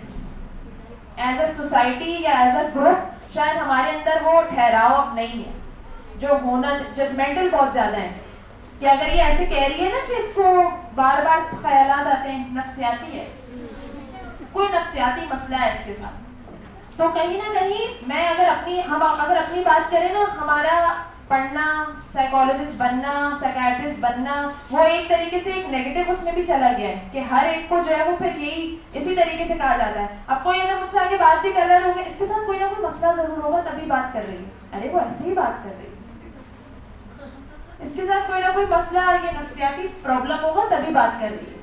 एज अ सोसाइटी या एज अ ग्रुप शायद हमारे अंदर वो ठहराव अब नहीं है, जो होना जजमेंटल बहुत ज़्यादा है कि अगर ये ऐसे कह रही है ना कि इसको बार बार ख्यालात आते हैं, नफ्सियाती है, कोई नफ्सियाती मसला है इसके साथ। तो कहीं ना कहीं हम अगर अपनी बात करें ना, हमारा पढ़ना, साइकोलॉजिस्ट बनना, साइकियाट्रिस्ट बनना, वो एक तरीके से एक नेगेटिव उसमें भी चला गया है कि हर एक को जो है वो फिर यही इसी तरीके से कहा जाता है। अब कोई अगर मुझसे आगे बात भी कर रहा होगा, इसके साथ कोई ना कोई मसला जरूर होगा तभी बात कर रही है, अरे वो ऐसे ही बात कर रही है, इसके साथ कोई ना कोई मसला या नफ्सियाती प्रॉब्लम होगा तभी बात कर रही है।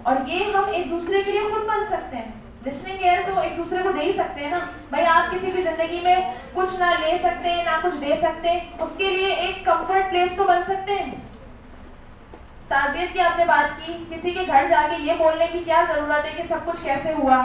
और ये हम एक दूसरे के लिए खुद बन सकते हैं, लिसनिंग ईयर तो एक दूसरे को दे ही सकते हैं ना भाई। आप किसी भी जिंदगी में कुछ ना ले सकते हैं ना कुछ दे सकते हैं, उसके लिए एक कंफर्ट प्लेस तो बन सकते हैं। ताज़ियत की आपने बात की, किसी के घर जाके ये बोलने की क्या जरूरत है कि सब कुछ कैसे हुआ,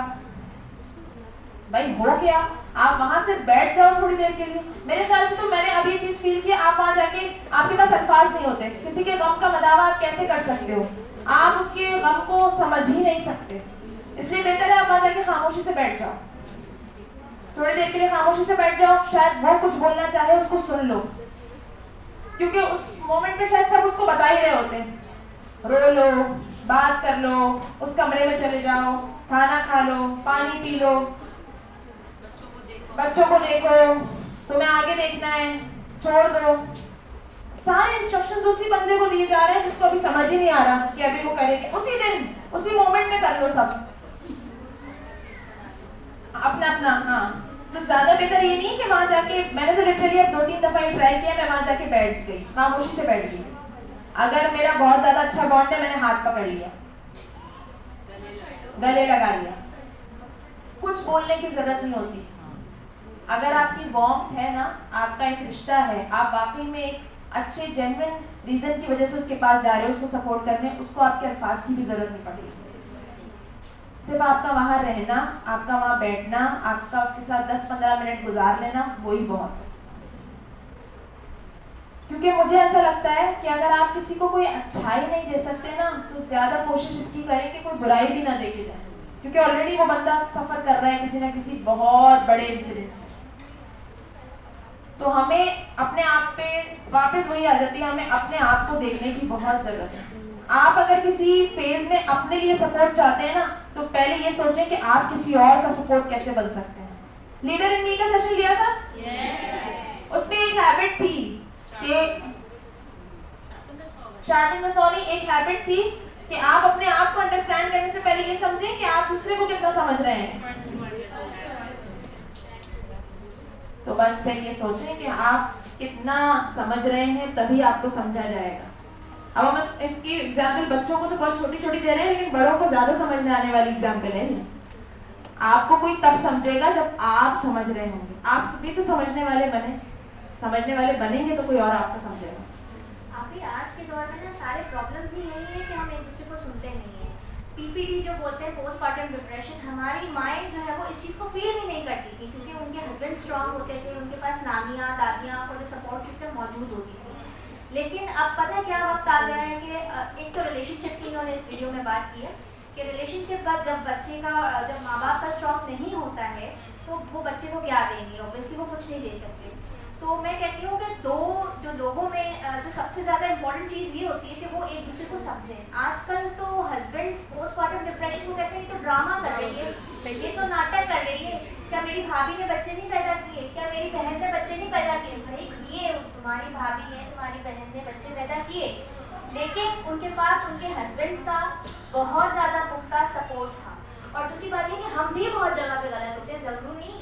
भाई हो गया, आप वहां से बैठ जाओ थोड़ी देर के लिए। मेरे ख्याल से तो मैंने अभी ये चीज फील की, आप वहां जाके आपके पास अल्फाज नहीं होते, किसी के गम का मदावा आप कैसे कर सकते हो, आप उसके गम को समझ ही नहीं सकते, इसलिए बेहतर है आप वहां जाके खामोशी से बैठ जाओ, थोड़ी देर के लिए खामोशी से बैठ जाओ, शायद वो कुछ बोलना चाहे उसको सुन लो, क्योंकि उस मोमेंट में शायद सब उसको बता ही रहे होते हैं। रो लो, बात कर लो, उस कमरे में चले जाओ, खाना खा लो, पानी पी लो, बच्चों को देखो, तुम्हें आगे देखना है, छोड़ दो। सारे इंस्ट्रक्शंस उसी बंदे को दिए जा रहे हैं जिसको अभी समझ ही नहीं आ रहा कि अभी वो करेगा, उसी दिन उसी मोमेंट में कर लो सब अपना अपना। हाँ, तो ज्यादा बेहतर ये नहीं कि वहां जाके, मैंने तो लिटरली अब 2-3 दफा ये ट्राई किया, मैं वहां जाके बैठ गई, खामोशी से बैठ गई। अगर मेरा बहुत ज्यादा अच्छा बॉन्ड है, मैंने हाथ पकड़ लिया, गले लगा लिया, कुछ बोलने की जरूरत नहीं होती। अगर आपकी वार्मथ है ना, आपका एक रिश्ता है, आप वाकई में एक अच्छे जेन्युइन रीजन की वजह से उसके पास जा रहे हो, उसको सपोर्ट करने, उसको आपके अल्फाज की भी जरूरत नहीं पड़ेगी। सिर्फ आपका वहां रहना, आपका वहां बैठना, आपका उसके साथ 10-15 मिनट गुजार लेना, वही बहुत है। क्योंकि मुझे ऐसा लगता है कि अगर आप किसी को कोई अच्छाई नहीं दे सकते ना, तो ज्यादा कोशिश इसकी करें कि कोई बुराई भी ना देके जाए, क्योंकि ऑलरेडी वो बंदा सफर कर रहा है किसी ना किसी बहुत बड़े इंसिडेंट से। तो हमें अपने आप पे वापस वही आ जाती है, हमें अपने आप को देखने की बहुत जरूरत है। आप अगर किसी फेज में अपने लिए सपोर्ट चाहते हैं ना, तो पहले ये सोचें कि आप किसी और का सपोर्ट कैसे बन सकते हैं। लीडर इन मी का सेशन लिया था, उसमें एक हैबिट थी कि शार्टिंग द सॉरी, एक हैबिट थी कि आप अपने आप को अंडरस्टैंड करने से पहले ये समझें कि आप दूसरे को कितना समझ रहे हैं। तो बस फिर ये सोचें कि आप कितना समझ रहे हैं, तभी आपको समझा जाएगा। अब हम इसकी एग्जाम्पल बच्चों को तो बहुत छोटी छोटी दे रहे हैं, लेकिन बड़ों को ज्यादा समझ में आने वाली एग्जाम्पल है ये। आपको कोई तब समझेगा जब आप समझ रहे होंगे। आप सभी तो समझने वाले बनेंगे तो कोई और आपको समझेगा। अभी आज के दौर में ना सारे प्रॉब्लम्स ही यही है कि हम एक दूसरे को सुनते नहीं है। पीपीडी जो बोलते हैं, पोस्टपार्टम डिप्रेशन, हमारी माएँ जो है वो इस चीज़ को फील ही नहीं करती थी, क्योंकि उनके हस्बैंड स्ट्रांग होते थे, उनके पास नानियाँ दादियाँ और सपोर्ट सिस्टम मौजूद होती थी। लेकिन अब पता है क्या वक्त आ गया है कि एक तो रिलेशनशिप की इन्होंने इस वीडियो में बात की है कि रिलेशनशिप का जब माँ बाप का स्ट्रॉन्ग नहीं होता है तो वो बच्चे को क्या देंगे, ऑब्वियसली वो कुछ नहीं दे सकते। तो मैं कहती हूँ कि जो लोगों में जो सबसे ज़्यादा इम्पोर्टेंट चीज़ ये होती है कि वो एक दूसरे को समझें। आजकल तो हस्बैंड्स पोस्टपार्टम डिप्रेशन को कहते हैं ये तो ड्रामा कर रही है, ये तो नाटक कर रही है, क्या मेरी भाभी ने बच्चे नहीं पैदा किए, क्या मेरी बहन ने बच्चे नहीं पैदा किए। भाई ये तुम्हारी भाभी ने, तुम्हारी बहन ने बच्चे पैदा किए, लेकिन उनके पास उनके हस्बैंड्स का बहुत ज़्यादा पुख्ता सपोर्ट था। और दूसरी बात ये कि हम भी बहुत जगह पे गलत होते हैं।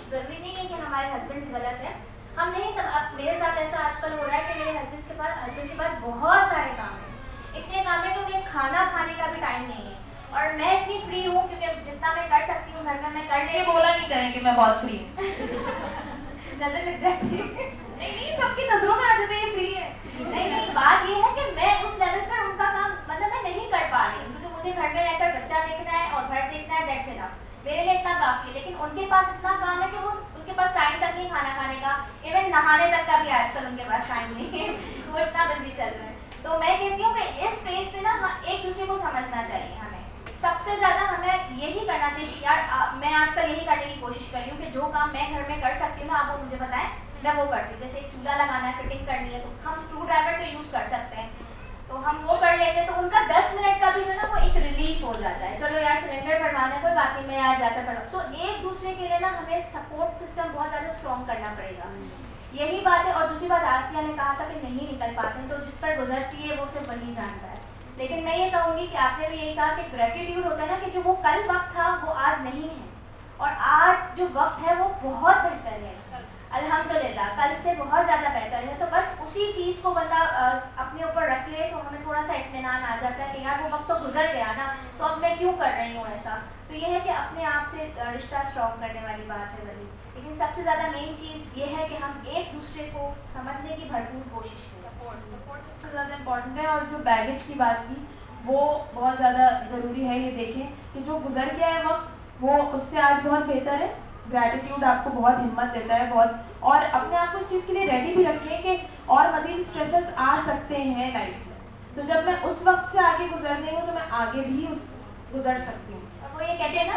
ज़रूरी नहीं है कि हमारे हस्बैंड्स गलत हैं, हम नहीं सब। अब मेरे साथ ऐसा आजकल हो रहा है कि मेरे हस्बैंड के पास बहुत सारे काम हैं, इतने काम है कि उन्हें खाना खाने का भी टाइम नहीं है। और मैं इतनी फ्री हूँ क्योंकि जितना मैं कर सकती हूँ घर में मैं कर ये बोला नहीं करेंगे मैं बहुत फ्री हूँ। नजर लग जाती है। नहीं, सबकी नजरों में आ जाते हैं ये फ्री है। नहीं, बात ये है कि मैं उस लेवल पर उनका काम मतलब मैं नहीं कर पा रही हूँ, क्योंकि मुझे घर में रहकर बच्चा देखना है और घर देखना है, दैट्स इनफ। मेरे लिए इतना काफी है। लेकिन उनके पास इतना काम है कि वो उनके पास टाइम तक नहीं खाना खाने का, इवन नहाने तक का भी आजकल उनके पास टाइम नहीं है। वो इतना बिजी चल रहा है। तो मैं कहती हूँ कि इस फेज पे ना एक दूसरे को समझना चाहिए। हमें सबसे ज़्यादा हमें यही करना चाहिए कि यार मैं आजकल यही करने की कोशिश कर रही हूँ कि जो काम मैं घर में कर सकती हूँ ना, आप वो मुझे बताएं, मैं वो करती हूँ। जैसे एक चूल्हा लगाना है, फिटिंग करनी है, तो हम स्क्रू ड्राइवर तो यूज़ कर सकते हैं, तो हम वो कर लेते हैं। तो उनका 10 मिनट का भी जो है ना वो एक रिलीफ हो जाता है। चलो यार सिलेंडर भरवाना है, कोई बात नहीं, मैं आज जाकर भरवा। तो एक दूसरे के लिए ना हमें सपोर्ट सिस्टम बहुत ज़्यादा स्ट्रॉन्ग करना पड़ेगा। यही बात है। और दूसरी बात, आसिया ने कहा था कि नहीं निकल पाते हैं, तो जिस पर गुजरती है वो सिर्फ वही जानता है। लेकिन मैं ये कहूँगी कि आपने भी यही कहा कि ग्रेटिट्यूड होता है ना, कि जो वो कल वक्त था वो आज नहीं है, और आज जो वक्त है वो बहुत बेहतर है अल्हम्दुलिल्लाह, कल से बहुत ज़्यादा बेहतर है। तो बस उसी चीज़ को बंदा अपने ऊपर रख ले तो हमें थोड़ा सा इत्मीनान आ जाता है कि यार वो वक्त तो गुजर गया ना, तो अब मैं क्यों कर रही हूँ ऐसा। तो ये है कि अपने आप से रिश्ता स्ट्रॉन्ग करने वाली बात है वाली। लेकिन सबसे ज़्यादा मेन चीज़ ये है कि हम एक दूसरे को समझने की भरपूर कोशिश करें। सपोर्ट सबसे ज़्यादा इम्पोर्टेंट है। और जो बैगेज की बात की वो बहुत ज़्यादा ज़रूरी है। ये देखें कि जो गुजर गया है वक्त, वो उससे आज बहुत बेहतर है। ग्रैटिट्यूड आपको बहुत हिम्मत देता है, बहुत। और अपने आप को इस चीज़ के लिए रेडी भी रखें कि और मज़ीद स्ट्रेसेस आ सकते हैं लाइफ में। तो जब मैं उस वक्त से आगे गुजर रही हूँ तो मैं आगे भी गुजर सकती हूँ। वो ये कहते हैं ना